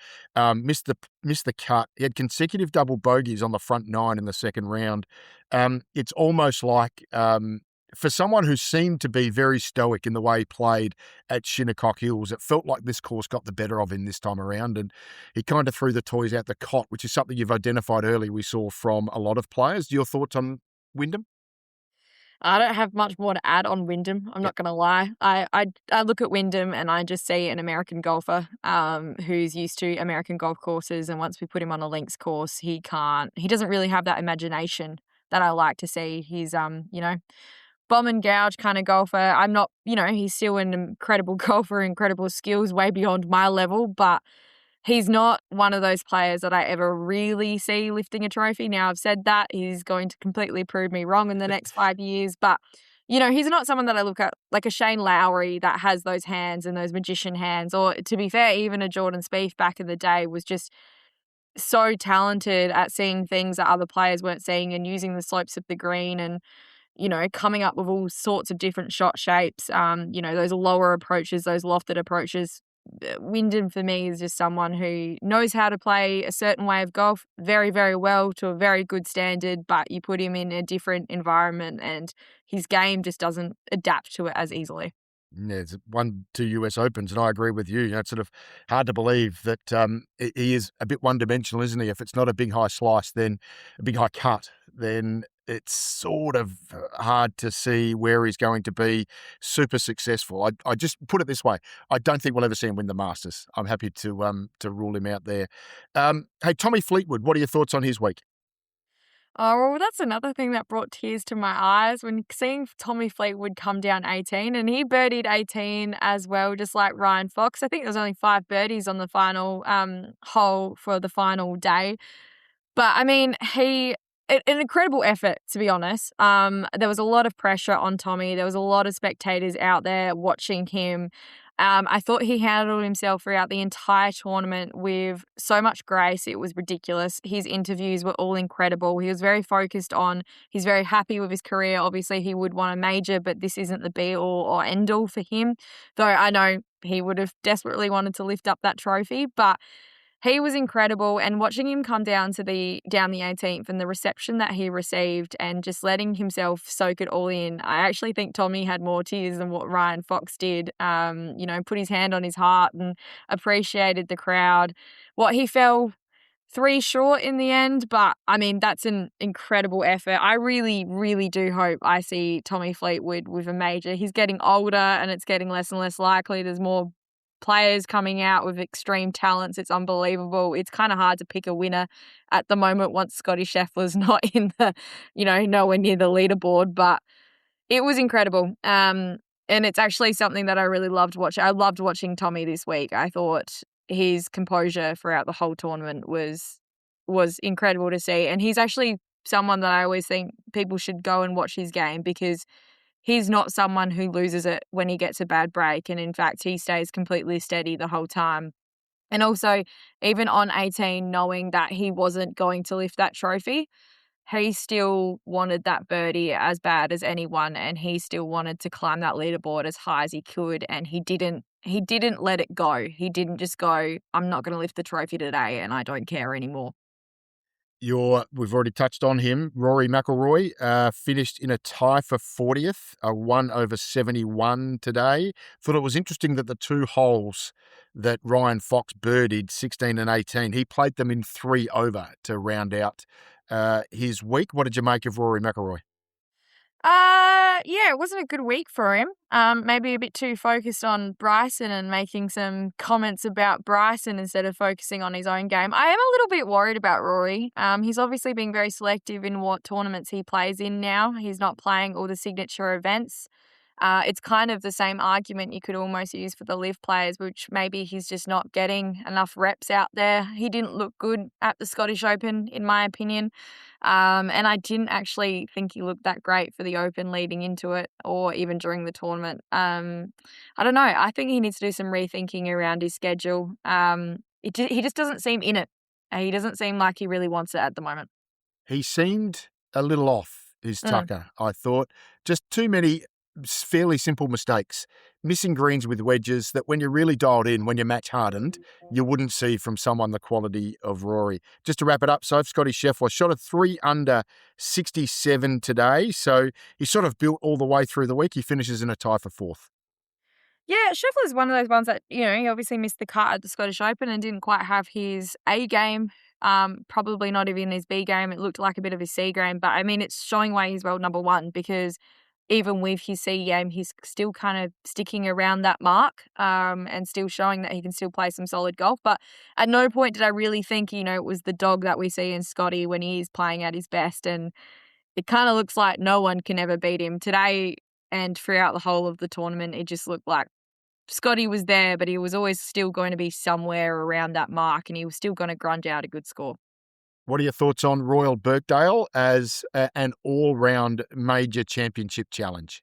missed the cut. He had consecutive double bogeys on the front nine in the second round. It's almost like for someone who seemed to be very stoic in the way he played at Shinnecock Hills, it felt like this course got the better of him this time around, and he kind of threw the toys out the cot, which is something you've identified early we saw from a lot of players. Your thoughts on Wyndham? I don't have much more to add on Wyndham. I'm not going to lie. I look at Wyndham and I just see an American golfer who's used to American golf courses. And once we put him on a links course, he doesn't really have that imagination that I like to see. He's, bomb and gouge kind of golfer. I'm not, he's still an incredible golfer, incredible skills, way beyond my level, but he's not one of those players that I ever really see lifting a trophy. Now, I've said that. He's going to completely prove me wrong in the next 5 years. But, he's not someone that I look at like a Shane Lowry that has those hands and those magician hands. Or, to be fair, even a Jordan Spieth back in the day was just so talented at seeing things that other players weren't seeing and using the slopes of the green and, coming up with all sorts of different shot shapes, those lower approaches, those lofted approaches. Wyndham for me is just someone who knows how to play a certain way of golf very, very well to a very good standard, but you put him in a different environment and his game just doesn't adapt to it as easily. Yeah, it's won 2 US Opens, and I agree with you. It's sort of hard to believe that he is a bit one-dimensional, isn't he? If it's not a big high slice, then a big high cut, then it's sort of hard to see where he's going to be super successful. I just put it this way: I don't think we'll ever see him win the Masters. I'm happy to rule him out there. Hey, Tommy Fleetwood, what are your thoughts on his week? Oh, well, that's another thing that brought tears to my eyes when seeing Tommy Fleetwood come down 18, and he birdied 18 as well, just like Ryan Fox. I think there was only 5 birdies on the final hole for the final day. But, I mean, an incredible effort, to be honest. There was a lot of pressure on Tommy. There was a lot of spectators out there watching him. I thought he handled himself throughout the entire tournament with so much grace. It was ridiculous. His interviews were all incredible. He was very focused on, he's very happy with his career. Obviously, he would want a major, but this isn't the be-all or end-all for him. Though I know he would have desperately wanted to lift up that trophy, but he was incredible, and watching him come down the 18th and the reception that he received and just letting himself soak it all in. I actually think Tommy had more tears than what Ryan Fox did. Put his hand on his heart and appreciated the crowd. What he fell 3 short in the end, but I mean, that's an incredible effort. I really, really do hope I see Tommy Fleetwood with a major. He's getting older and it's getting less and less likely. There's more players coming out with extreme talents. It's unbelievable. It's kind of hard to pick a winner at the moment once Scotty Scheffler's not in the, nowhere near the leaderboard, but it was incredible. And it's actually something that I really loved watching. I loved watching Tommy this week. I thought his composure throughout the whole tournament was incredible to see. And he's actually someone that I always think people should go and watch his game because he's not someone who loses it when he gets a bad break. And in fact, he stays completely steady the whole time. And also, even on 18, knowing that he wasn't going to lift that trophy, he still wanted that birdie as bad as anyone. And he still wanted to climb that leaderboard as high as he could. And he didn't let it go. He didn't just go, I'm not going to lift the trophy today and I don't care anymore. We've already touched on him. Rory McIlroy finished in a tie for 40th, a 1 over 71 today. Thought it was interesting that the 2 holes that Ryan Fox birdied, 16 and 18, he played them in 3 over to round out his week. What did you make of Rory McIlroy? Yeah, it wasn't a good week for him. Maybe a bit too focused on Bryson and making some comments about Bryson instead of focusing on his own game. I am a little bit worried about Rory. He's obviously being very selective in what tournaments he plays in now. He's not playing all the signature events. It's kind of the same argument you could almost use for the live players, which maybe he's just not getting enough reps out there. He didn't look good at the Scottish Open, in my opinion. And I didn't actually think he looked that great for the Open leading into it or even during the tournament. I don't know. I think he needs to do some rethinking around his schedule. He just doesn't seem in it. He doesn't seem like he really wants it at the moment. He seemed a little off his tucker, I thought. Just too many fairly simple mistakes. Missing greens with wedges that when you're really dialed in, when you're match hardened, you wouldn't see from someone the quality of Rory. Just to wrap it up, so Scotty Scheffler shot a 3 under 67 today. So he sort of built all the way through the week. He finishes in a tie for 4th. Yeah, Scheffler's one of those ones that, he obviously missed the cut at the Scottish Open and didn't quite have his A game, probably not even his B game. It looked like a bit of his C game, but I mean, it's showing why he's world number one because even with his C game, he's still kind of sticking around that mark and still showing that he can still play some solid golf. But at no point did I really think, it was the dog that we see in Scotty when he is playing at his best. And it kind of looks like no one can ever beat him. Today and throughout the whole of the tournament, it just looked like Scotty was there, but he was always still going to be somewhere around that mark and he was still going to grunge out a good score. What are your thoughts on Royal Birkdale as an all-round major championship challenge?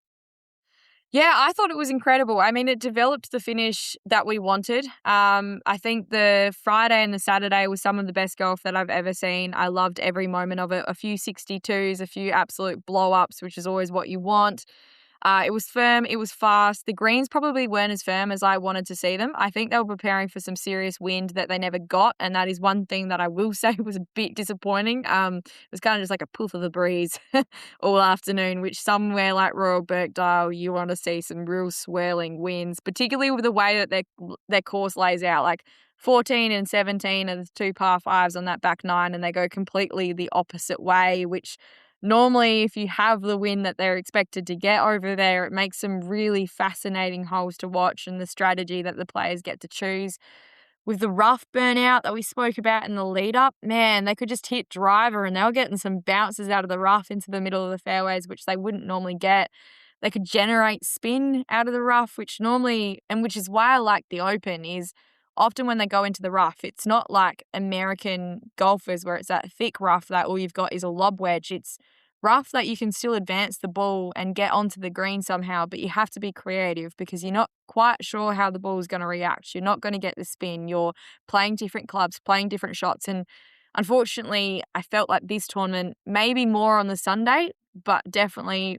Yeah, I thought it was incredible. I mean, it developed the finish that we wanted. I think the Friday and the Saturday was some of the best golf that I've ever seen. I loved every moment of it. A few 62s, a few absolute blow-ups, which is always what you want. It was firm. It was fast. The greens probably weren't as firm as I wanted to see them. I think they were preparing for some serious wind that they never got, and that is one thing that I will say was a bit disappointing. It was kind of just like a poof of the breeze all afternoon, which somewhere like Royal Birkdale, you want to see some real swirling winds, particularly with the way that their course lays out. Like 14 and 17 are the 2 par 5s on that back 9, and they go completely the opposite way, which normally, if you have the wind that they're expected to get over there, it makes some really fascinating holes to watch and the strategy that the players get to choose. With the rough burnout that we spoke about in the lead up, man, they could just hit driver and they were getting some bounces out of the rough into the middle of the fairways, which they wouldn't normally get. They could generate spin out of the rough, which is why I like the Open, is often when they go into the rough, it's not like American golfers where it's that thick rough that all you've got is a lob wedge. It's rough that you can still advance the ball and get onto the green somehow, but you have to be creative because you're not quite sure how the ball is going to react. You're not going to get the spin. You're playing different clubs, playing different shots. And unfortunately, I felt like this tournament, maybe more on the Sunday, but definitely,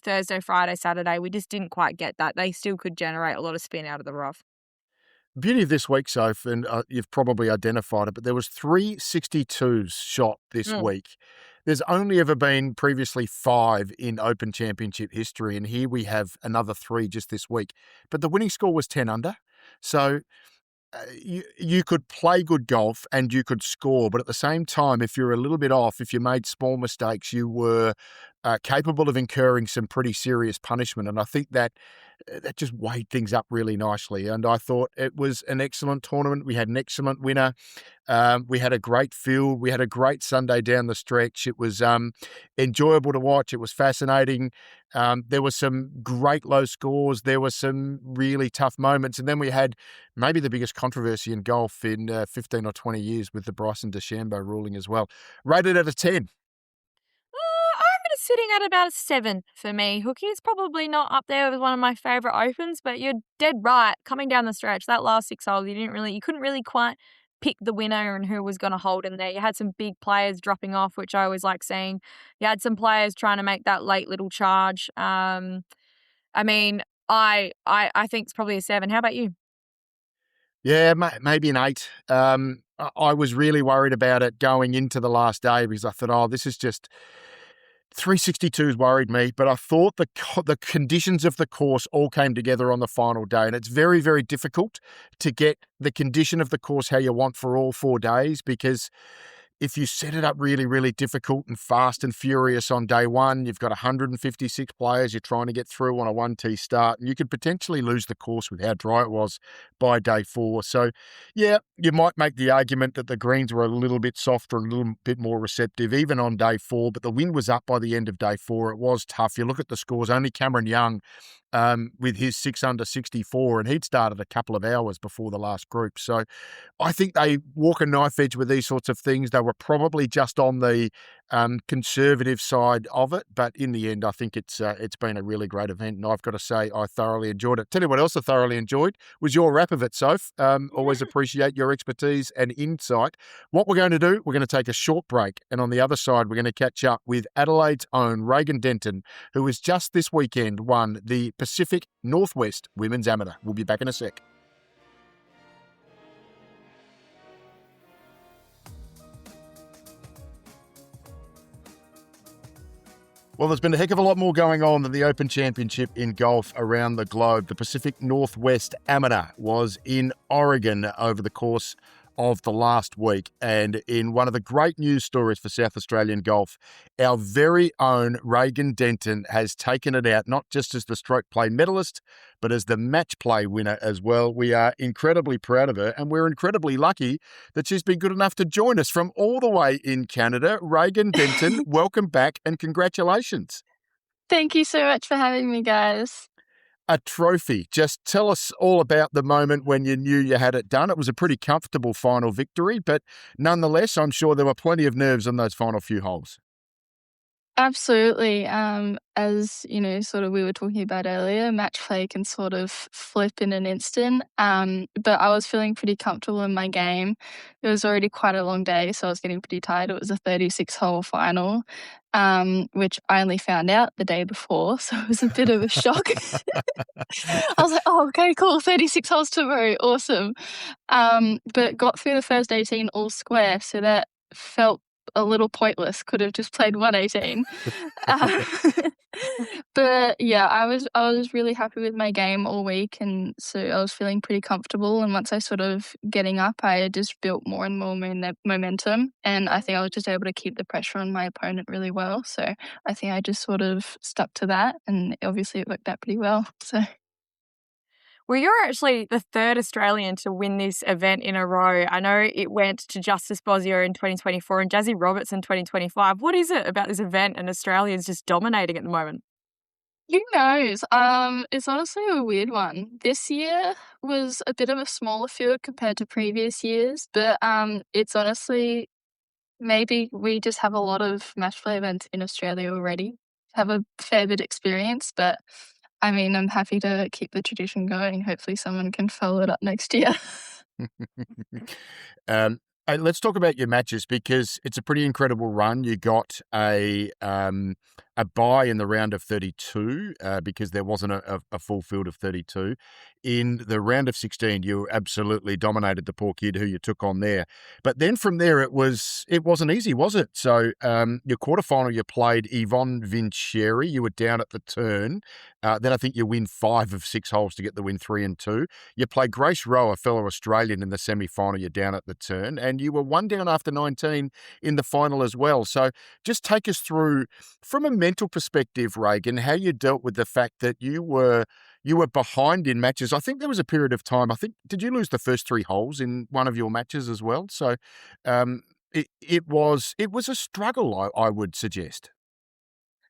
Thursday, Friday, Saturday, we just didn't quite get that. They still could generate a lot of spin out of the rough. Beauty of this week, Soph, and you've probably identified it, but there was 3 62s shot this week. There's only ever been previously 5 in Open Championship history, and here we have another 3 just this week. But the winning score was 10 under, so you could play good golf and you could score, but at the same time, if you're a little bit off, if you made small mistakes, you were capable of incurring some pretty serious punishment. And I think that just weighed things up really nicely. And I thought it was an excellent tournament. We had an excellent winner. We had a great field. We had a great Sunday down the stretch. It was enjoyable to watch. It was fascinating. There were some great low scores. There were some really tough moments. And then we had maybe the biggest controversy in golf in 15 or 20 years with the Bryson DeChambeau ruling as well. Rated out of 10. I'm sitting at about a 7 for me. Hooky is probably not up there with one of my favourite Opens, but you're dead right. Coming down the stretch, that last 6 holes, you couldn't really quite pick the winner and who was going to hold in there. You had some big players dropping off, which I always like seeing. You had some players trying to make that late little charge. I think it's probably a 7. How about you? Yeah, maybe an 8. I was really worried about it going into the last day because I thought, this is just 362s worried me, but I thought the conditions of the course all came together on the final day, and it's very, very difficult to get the condition of the course how you want for all 4 days because if you set it up really, really difficult and fast and furious on day one, you've got 156 players you're trying to get through on a 1T start, and you could potentially lose the course with how dry it was by day 4. So, yeah, you might make the argument that the greens were a little bit softer, a little bit more receptive, even on day 4, but the wind was up by the end of day 4. It was tough. You look at the scores, only Cameron Young with his 6 under 64, and he'd started a couple of hours before the last group. So I think they walk a knife edge with these sorts of things. They were probably just on the conservative side of it, but in the end, I think it's been a really great event, and I've got to say I thoroughly enjoyed it. Tell you what else I thoroughly enjoyed was your wrap of it, Soph. Always appreciate your expertise and insight. What we're going to do, we're going to take a short break, and on the other side, we're going to catch up with Adelaide's own Raegen Denton, who has just this weekend won the Pacific Northwest Women's Amateur. We'll be back in a sec. Well, there's been a heck of a lot more going on than the Open Championship in golf around the globe. The Pacific Northwest Amateur was in Oregon over the course of the last week. And in one of the great news stories for South Australian golf, our very own Raegen Denton has taken it out, not just as the stroke play medalist, but as the match play winner as well. We are incredibly proud of her, and we're incredibly lucky that she's been good enough to join us from all the way in Canada. Raegen Denton, welcome back and congratulations. Thank you so much for having me, guys. A trophy. Just tell us all about the moment when you knew you had it done. It was a pretty comfortable final victory, but nonetheless, I'm sure there were plenty of nerves on those final few holes. Absolutely. As you know, sort of we were talking about earlier, match play can sort of flip in an instant. But I was feeling pretty comfortable in my game. It was already quite a long day, so I was getting pretty tired. It was a 36-hole final, which I only found out the day before, so it was a bit of a shock. I was like, oh, okay, cool, 36 holes tomorrow, awesome. But got through the first 18 all square, so that felt a little pointless. Could have just played 118. But yeah, I was really happy with my game all week, and so I was feeling pretty comfortable. And once I sort of getting up, I just built more and more momentum, and I think I was just able to keep the pressure on my opponent really well. So I think I just sort of stuck to that, and obviously it worked out pretty well. So. Well, you're actually the third Australian to win this event in a row. I know it went to Justice Bosio in 2024 and Jazzy Roberts in 2025. What is it about this event and Australians just dominating at the moment? Who knows? It's honestly a weird one. This year was a bit of a smaller field compared to previous years, but it's honestly maybe we just have a lot of match play events in Australia already. Have a fair bit of experience, but I mean, I'm happy to keep the tradition going. Hopefully someone can follow it up next year. Let's talk about your matches, because it's a pretty incredible run. You got a bye in the round of 32 because there wasn't a full field of 32. In the round of 16, you absolutely dominated the poor kid who you took on there. But then from there, it wasn't easy, was it? So your quarterfinal, you played Yvonne Vincieri. You were down at the turn. Then I think you win 5 of 6 holes to get the win 3 and 2. You play Grace Rowe, a fellow Australian, in the semi-final. You're down at the turn, and you were 1 down after 19 in the final as well. So just take us through, from a mental perspective, Raegen, how you dealt with the fact that you were behind in matches. I think there was a period of time, did you lose the first 3 holes in one of your matches as well? So it was a struggle, I would suggest.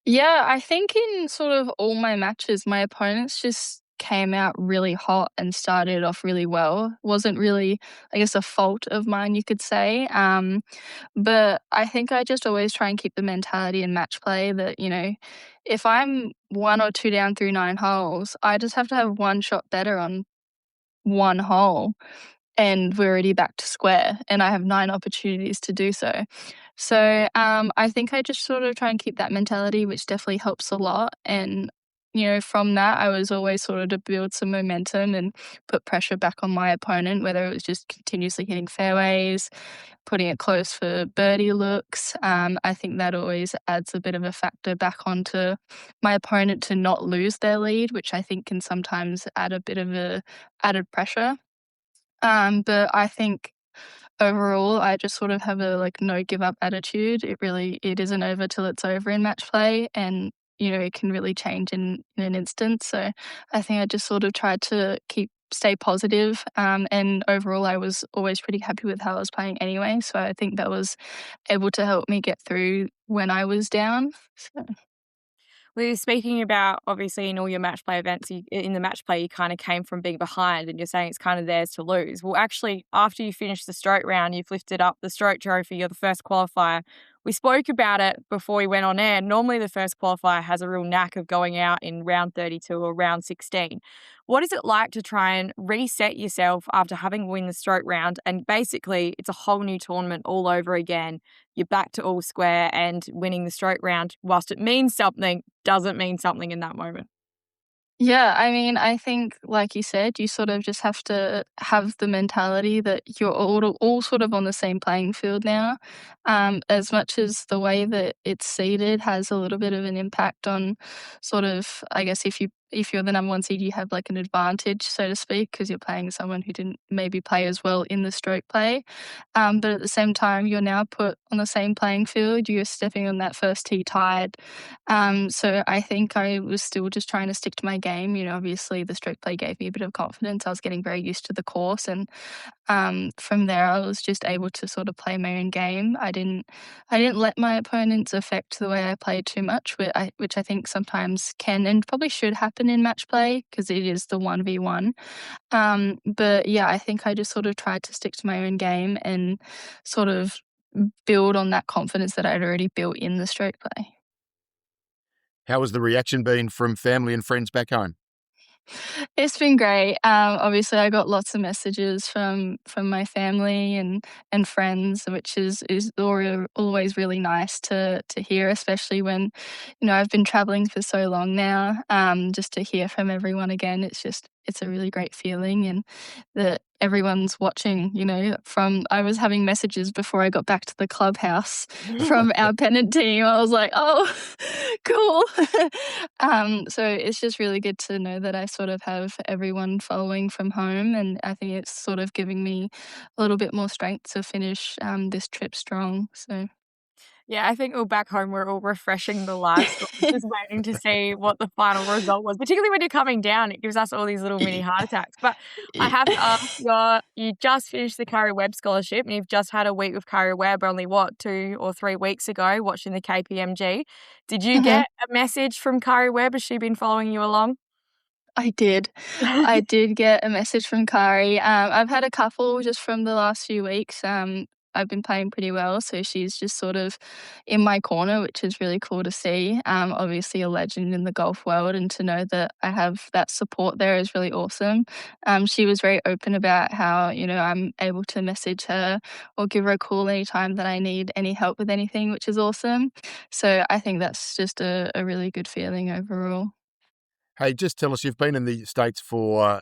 Yeah, I think in sort of all my matches, my opponents just came out really hot and started off really well. Wasn't really, I guess, a fault of mine, you could say. But I think I just always try and keep the mentality in match play that, you know, if I'm 1 or 2 down through 9 holes, I just have to have one shot better on one hole, and we're already back to square, and I have 9 opportunities to do so. So I think I just sort of try and keep that mentality, which definitely helps a lot. And, you know, from that, I was always sort of to build some momentum and put pressure back on my opponent, whether it was just continuously hitting fairways, putting it close for birdie looks. I think that always adds a bit of a factor back onto my opponent to not lose their lead, which I think can sometimes add a bit of a added pressure. But I think overall, I just sort of have a like no give up attitude. It isn't over till it's over in match play, and it can really change in an instant. So I think I just sort of tried to stay positive. And overall, I was always pretty happy with how I was playing anyway. So I think that was able to help me get through when I was down. So. We were speaking about, obviously, in all your match play events, in the match play, you kind of came from being behind and you're saying it's kind of theirs to lose. Well, actually, after you finished the stroke round, you've lifted up the stroke trophy. You're the first qualifier. We spoke about it before we went on air. Normally, the first qualifier has a real knack of going out in round 32 or round 16. What is it like to try and reset yourself after having won the stroke round? And basically, it's a whole new tournament all over again. You're back to all square, and winning the stroke round, whilst it means something, doesn't mean something in that moment. Yeah, I mean, I think, like you said, you sort of just have to have the mentality that you're all sort of on the same playing field now. As much as the way that it's seeded has a little bit of an impact on sort of, I guess, if you're the number one seed, you have like an advantage, so to speak, because you're playing someone who didn't maybe play as well in the stroke play. But at the same time, you're now put on the same playing field. You're stepping on that first tee tied. So I think I was still just trying to stick to my game. Obviously the stroke play gave me a bit of confidence. I was getting very used to the course, and from there I was just able to sort of play my own game. I didn't let my opponents affect the way I played too much, which I think sometimes can and probably should happen in match play because it is the 1v1. But yeah, I think I just sort of tried to stick to my own game and sort of build on that confidence that I'd already built in the stroke play. How has the reaction been from family and friends back home? It's been great. Obviously, I got lots of messages from my family and friends, which is always really nice to hear, especially when I've been traveling for so long now. Just to hear from everyone again, it's a really great feeling, and that everyone's watching. I was having messages before I got back to the clubhouse from our pennant team. I was like, oh, cool. So it's just really good to know that I sort of have everyone following from home, and I think it's sort of giving me a little bit more strength to finish this trip strong. So. Yeah, I think back home, we're all refreshing the live scores, just waiting to see what the final result was. Particularly when you're coming down, it gives us all these little mini heart attacks. But I have to ask, you just finished the Curry Webb scholarship, and you've just had a week with Curry Webb only, 2 or 3 weeks ago, watching the KPMG. Did you get a message from Curry Webb? Has she been following you along? I did. I did get a message from Kari. I've had a couple just from the last few weeks. I've been playing pretty well, so she's just sort of in my corner, which is really cool to see. Obviously a legend in the golf world, and to know that I have that support there is really awesome. She was very open about how, I'm able to message her or give her a call anytime that I need any help with anything, which is awesome. So I think that's just a really good feeling overall. Hey, just tell us, you've been in the States for,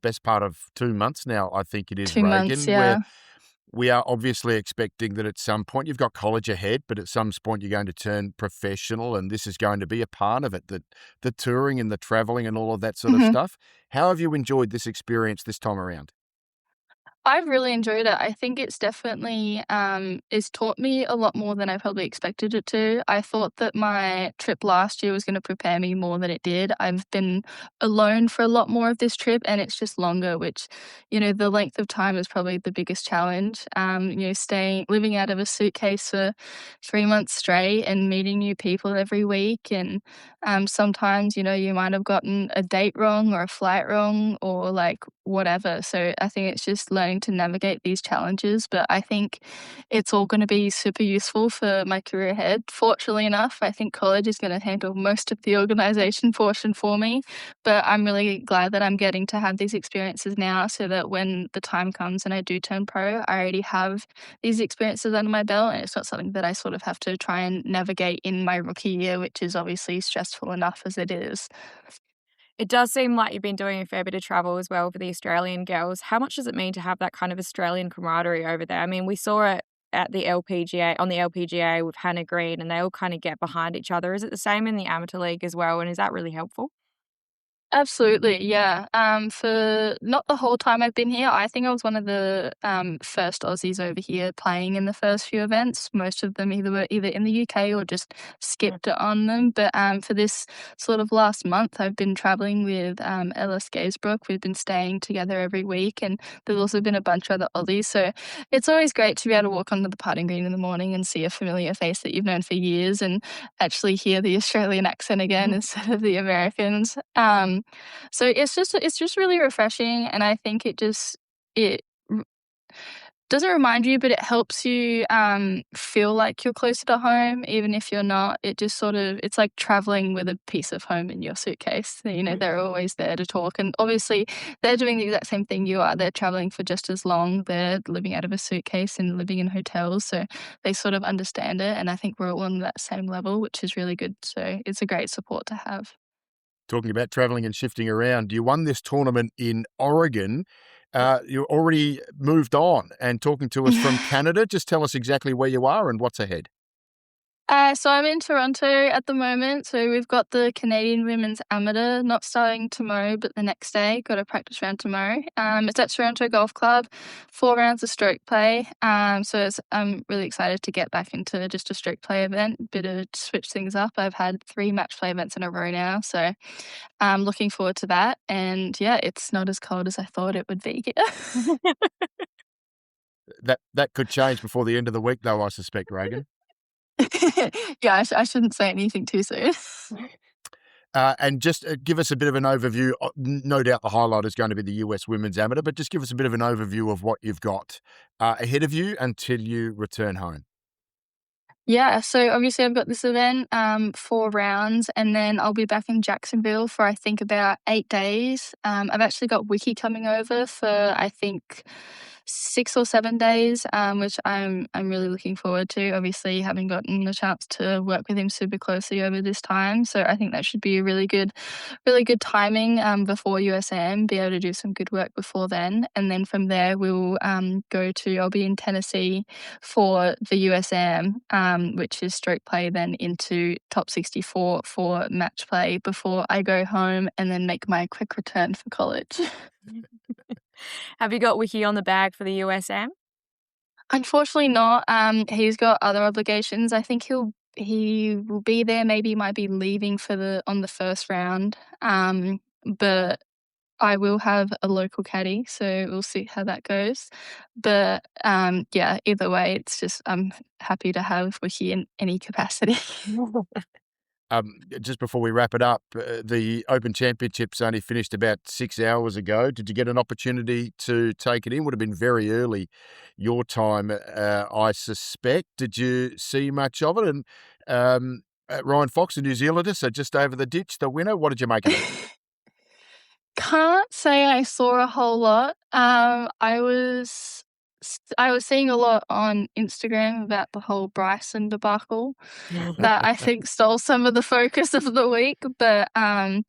best part of 2 months now, I think it is, 2 months, Raegen, yeah. where we are obviously expecting that at some point, you've got college ahead, but at some point you're going to turn professional, and this is going to be a part of it, the touring and the traveling and all of that sort of stuff. How have you enjoyed this experience this time around? I've really enjoyed it. I think it's definitely it's taught me a lot more than I probably expected it to. I thought that my trip last year was going to prepare me more than it did. I've been alone for a lot more of this trip, and it's just longer, which, the length of time is probably the biggest challenge. Living out of a suitcase for 3 months straight and meeting new people every week. And sometimes, you might have gotten a date wrong or a flight wrong or like whatever. So I think it's just learning to navigate these challenges. But I think it's all going to be super useful for my career ahead. Fortunately enough, I think college is going to handle most of the organization portion for me. But I'm really glad that I'm getting to have these experiences now, so that when the time comes and I do turn pro, I already have these experiences under my belt, and it's not something that I sort of have to try and navigate in my rookie year, which is obviously stressful enough as it is. It does seem like you've been doing a fair bit of travel as well for the Australian girls. How much does it mean to have that kind of Australian camaraderie over there? I mean, we saw it at the LPGA with Hannah Green, and they all kind of get behind each other. Is it the same in the amateur league as well, and is that really helpful? Absolutely, yeah. For not the whole time I've been here, I think I was one of the first Aussies over here playing in the first few events. Most of them were either in the UK or just skipped on them. But for this sort of last month, I've been traveling with Ellis Gaysbrook. We've been staying together every week, and there's also been a bunch of other Aussies. So it's always great to be able to walk onto the putting green in the morning and see a familiar face that you've known for years, and actually hear the Australian accent again instead of the Americans. So it's just really refreshing, and I think it r doesn't remind you, but it helps you, feel like you're closer to home, even if you're not. It just sort of it's like traveling with a piece of home in your suitcase. You know, they're always there to talk, and obviously, they're doing the exact same thing you are. They're traveling for just as long. They're living out of a suitcase and living in hotels, so they sort of understand it, and I think we're all on that same level, which is really good. So it's a great support to have. Talking about travelling and shifting around, you won this tournament in Oregon. You already moved on and talking to us from Canada. Just tell us exactly where you are and what's ahead. So I'm in Toronto at the moment. So we've got the Canadian Women's Amateur not starting tomorrow, but the next day. Got a practice round tomorrow. It's at Toronto Golf Club, 4 rounds of stroke play. I'm really excited to get back into just a stroke play event, bit of switch things up. I've had 3 match play events in a row now, so I'm looking forward to that. And yeah, it's not as cold as I thought it would be here. That could change before the end of the week, though, I suspect, Raegen. Yeah, I shouldn't say anything too soon. And just give us a bit of an overview. No doubt the highlight is going to be the US Women's Amateur, but just give us a bit of an overview of what you've got ahead of you until you return home. Yeah, so obviously I've got this event, 4 rounds, and then I'll be back in Jacksonville for I think about 8 days. I've actually got Wiki coming over for I think 6 or 7 days, which I'm really looking forward to. Obviously, having gotten the chance to work with him super closely over this time, so I think that should be a really good timing before USAM. Be able to do some good work before then, and then from there we'll I'll be in Tennessee for the USAM, which is stroke play, then into top 64 for match play before I go home and then make my quick return for college. Have you got Wiki on the bag for the USM? Unfortunately not. He's got other obligations. I think he will be there, maybe might be leaving on the first round. But I will have a local caddy, so we'll see how that goes. But yeah, either way, it's just I'm happy to have Wiki in any capacity. Just before we wrap it up, the Open Championships only finished about 6 hours ago. Did you get an opportunity to take it in? Would have been very early your time, I suspect. Did you see much of it? And Ryan Fox, a New Zealander, so just over the ditch, the winner. What did you make of it? Can't say I saw a whole lot. I was seeing a lot on Instagram about the whole Bryson debacle that I think stole some of the focus of the week. But I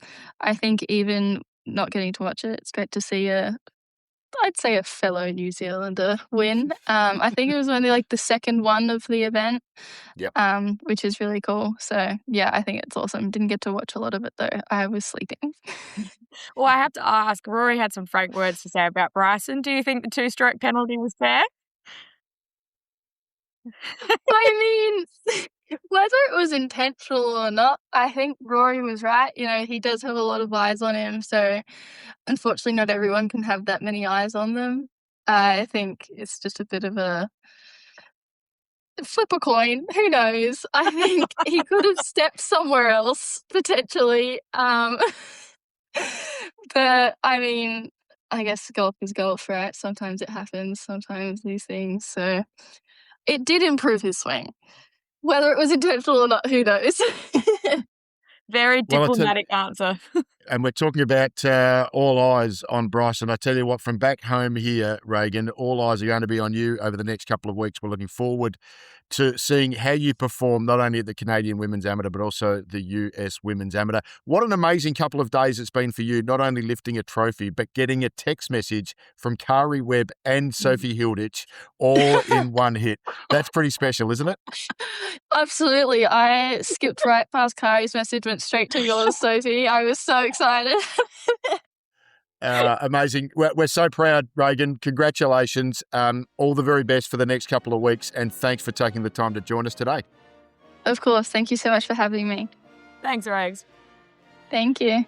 think even not getting to watch it, it's great to see I'd say a fellow New Zealander win. I think it was only like the second one of the event, Yep. which is really cool. So yeah, I think it's awesome. Didn't get to watch a lot of it though. I was sleeping. Well, I have to ask, Rory had some frank words to say about Bryson. Do you think the 2-stroke penalty was fair? I mean, whether it was intentional or not, I think Rory was right. You know, he does have a lot of eyes on him, so unfortunately not everyone can have that many eyes on them. I think it's just a bit of a flip a coin. Who knows? I think he could have stepped somewhere else, potentially. But, I mean, I guess golf is golf, right? Sometimes it happens, sometimes these things, so it did improve his swing. Whether it was intentional or not, who knows? Very Well, diplomatic answer. And we're talking about all eyes on Bryson. I tell you what, from back home here, Raegen, all eyes are going to be on you over the next couple of weeks. We're looking forward to seeing how you perform not only at the Canadian Women's Amateur but also the US Women's Amateur. What an amazing couple of days it's been for you, not only lifting a trophy but getting a text message from Kari Webb and Sophie Hilditch all in one hit. That's pretty special, isn't it? Absolutely. I skipped right past Kari's message, went straight to yours, Sophie. I was so excited. Amazing. We're so proud, Raegen. Congratulations. All the very best for the next couple of weeks, and thanks for taking the time to join us today. Of course. Thank you so much for having me. Thanks, Rags. Thank you.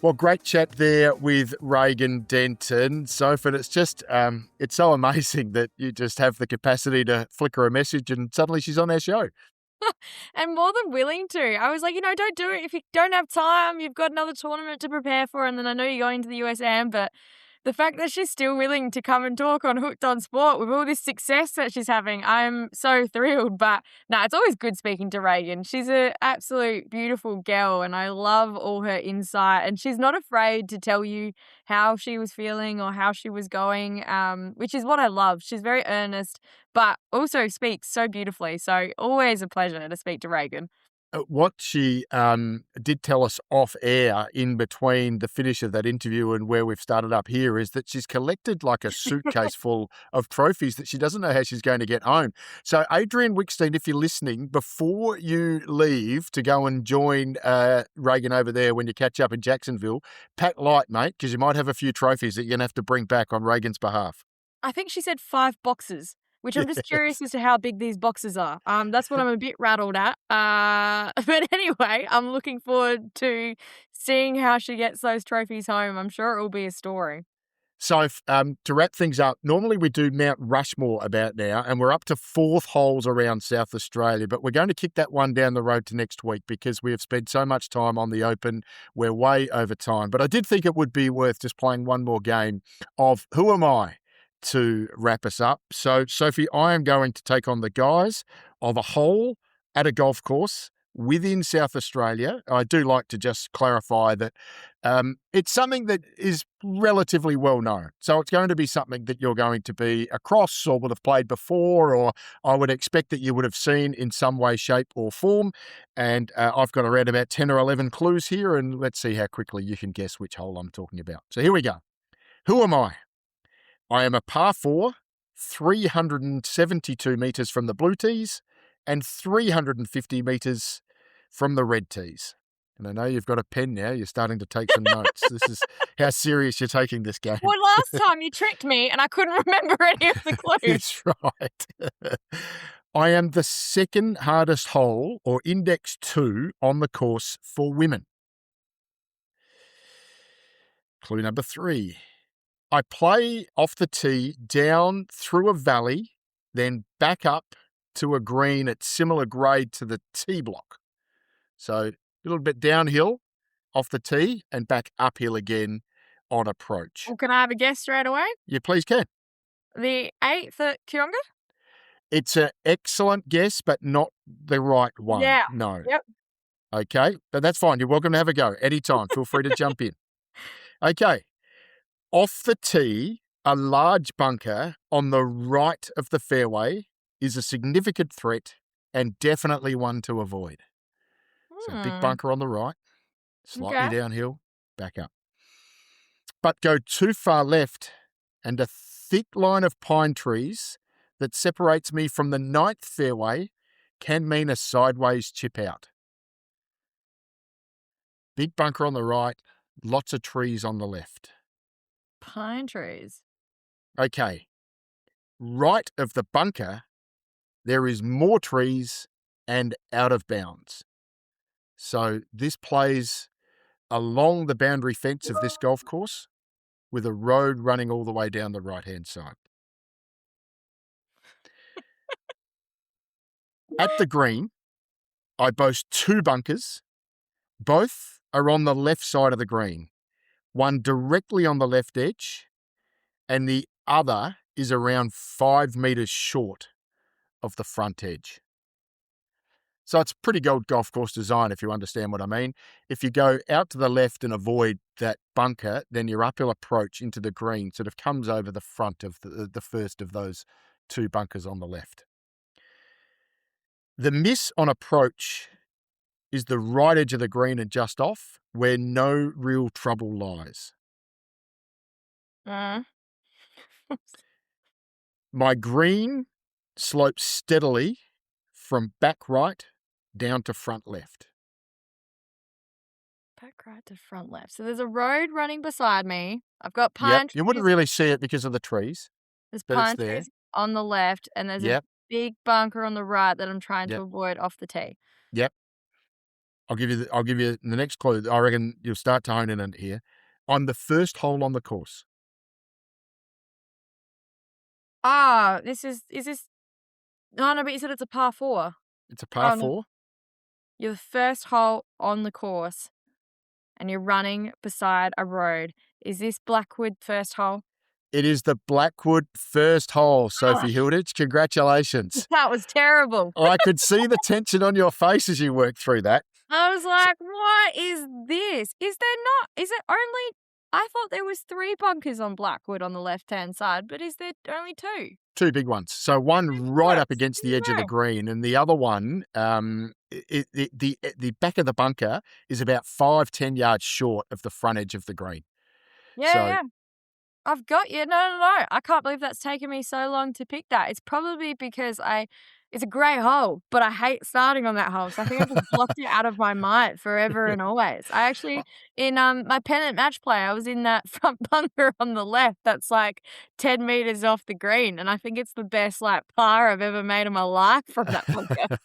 Well, great chat there with Raegen Denton. Soph, and it's just, it's so amazing that you just have the capacity to flick her a message and suddenly she's on our show. And more than willing to. I was like, don't do it if you don't have time. You've got another tournament to prepare for, and then I know you're going to the USM, but the fact that she's still willing to come and talk on Hooked on Sport with all this success that she's having, I'm so thrilled. But no, it's always good speaking to Raegen. She's an absolute beautiful girl, and I love all her insight. And she's not afraid to tell you how she was feeling or how she was going, which is what I love. She's very earnest, but also speaks so beautifully. So always a pleasure to speak to Raegen. What she did tell us off air in between the finish of that interview and where we've started up here is that she's collected like a suitcase full of trophies that she doesn't know how she's going to get home. So Adrian Wickstein, if you're listening, before you leave to go and join Raegen over there when you catch up in Jacksonville, pack light, mate, because you might have a few trophies that you're going to have to bring back on Ragen's behalf. I think she said 5 boxes. Which I'm just curious as to how big these boxes are. That's what I'm a bit rattled at. But anyway, I'm looking forward to seeing how she gets those trophies home. I'm sure it will be a story. So to wrap things up, normally we do Mount Rushmore about now, and we're up to 4th holes around South Australia, but we're going to kick that one down the road to next week because we have spent so much time on the Open. We're way over time. But I did think it would be worth just playing one more game of Who Am I? To wrap us up. So, Sophie, I am going to take on the guys of a hole at a golf course within South Australia. I do like to just clarify that it's something that is relatively well known. So it's going to be something that you're going to be across or would have played before, or I would expect that you would have seen in some way, shape or form. And I've got around about 10 or 11 clues here, and let's see how quickly you can guess which hole I'm talking about. So here we go. Who am I? I am a par 4, 372 metres from the blue tees and 350 metres from the red tees. And I know you've got a pen now. You're starting to take some notes. This is how serious you're taking this game. Well, last time you tricked me and I couldn't remember any of the clues. That's right. I am the second hardest hole, or index 2, on the course for women. Clue number 3. I play off the tee down through a valley, then back up to a green at similar grade to the tee block. So a little bit downhill off the tee and back uphill again on approach. Well, can I have a guess straight away? You please can. The 8th at Kionga? It's an excellent guess, but not the right one. Yeah. No. Yep. Okay, but that's fine. You're welcome to have a go anytime. Feel free to jump in. Okay. Off the tee, a large bunker on the right of the fairway is a significant threat and definitely one to avoid. So big bunker on the right, slightly downhill, back up. But go too far left and a thick line of pine trees that separates me from the 9th fairway can mean a sideways chip out. Big bunker on the right, lots of trees on the left. Pine trees. Okay. Right of the bunker, there is more trees and out of bounds. So this plays along the boundary fence of this golf course with a road running all the way down the right-hand side. At the green, I boast 2 bunkers. Both are on the left side of the green. One directly on the left edge, and the other is around 5 metres short of the front edge. So it's pretty good golf course design, if you understand what I mean. If you go out to the left and avoid that bunker, then your uphill approach into the green sort of comes over the front of the first of those two bunkers on the left. The miss on approach is the right edge of the green and just off, where no real trouble lies. My green slopes steadily from back right down to front left. Back right to front left. So there's a road running beside me. I've got pine You wouldn't trees. really see it because of the trees, There's but it's pine there. trees on the left, and there's a Yep, big bunker on the right that I'm trying to yep, avoid off the tee. yep. I'll give you the next clue. I reckon you'll start to hone in on it here. I'm the first hole on the course. Is this? No, but you said it's a par 4. It's a par Oh, no. 4. You're the first hole on the course, and you're running beside a road. Is this Blackwood first hole? It is the Blackwood first hole, Sophie Oh, Hilditch. Congratulations. that was terrible. I could see the tension on your face as you worked through that. I was like, what is this? Is there not? Is it only? I thought there was 3 bunkers on Blackwood on the left-hand side, but is there only 2? 2 big ones. So one right up against the edge of the green, and the other one, the back of the bunker is about 5-10 yards short of the front edge of the green. Yeah, So yeah. I've got you. No. I can't believe that's taken me so long to pick that. It's probably because it's a great hole, but I hate starting on that hole. So I think I've just blocked it out of my mind forever and always. I actually, in my pennant match play, I was in that front bunker on the left that's like 10 meters off the green. And I think it's the best like par I've ever made in my life from that bunker.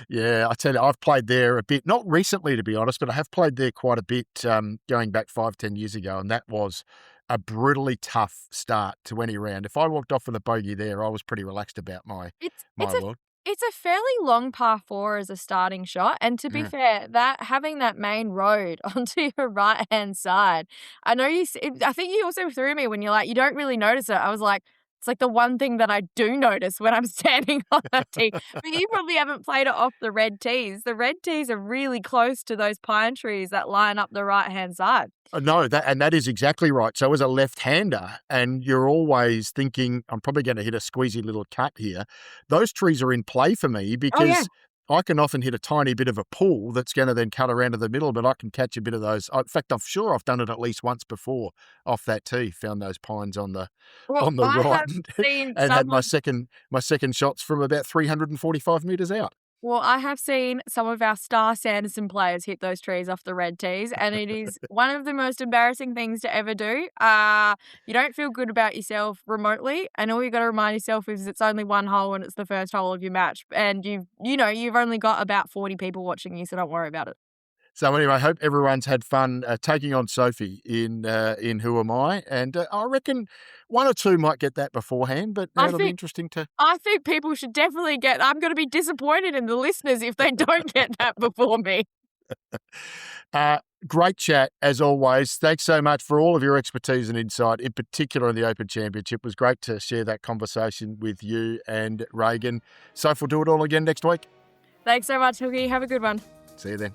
Yeah, I tell you, I've played there a bit, not recently to be honest, but I have played there quite a bit going back 5-10 years ago, and that was a brutally tough start to any round. If I walked off with a bogey there, I was pretty relaxed about my It's world. it's a fairly long par 4 as a starting shot, and to be fair, that having that main road onto your right hand side, I know I think you also threw me when you're like you don't really notice it. I was like, it's like the one thing that I do notice when I'm standing on that tee. But you probably haven't played it off the red tees. The red tees are really close to those pine trees that line up the right hand side. No, that is exactly right. So as a left-hander, and you're always thinking, I'm probably going to hit a squeezy little cut here, those trees are in play for me Oh yeah. because I can often hit a tiny bit of a pull that's going to then cut around to the middle, but I can catch a bit of those. In fact, I'm sure I've done it at least once before off that tee, found those pines on the Well, I right have seen and had my someone second shots from about 345 metres out. Well, I have seen some of our star Sanderson players hit those trees off the red tees, and it is one of the most embarrassing things to ever do. You don't feel good about yourself remotely, and all you got to remind yourself is it's only one hole and it's the first hole of your match, and you've only got about 40 people watching you, so don't worry about it. So anyway, I hope everyone's had fun taking on Sophie in Who Am I? And I reckon 1 or 2 might get that beforehand, but I it'll be think interesting to... I think people should definitely I'm going to be disappointed in the listeners if they don't get that before me. Great chat, as always. Thanks so much for all of your expertise and insight, in particular in the Open Championship. It was great to share that conversation with you and Raegen. Soph will do it all again next week. Thanks so much, Hooky. Have a good one. See you then.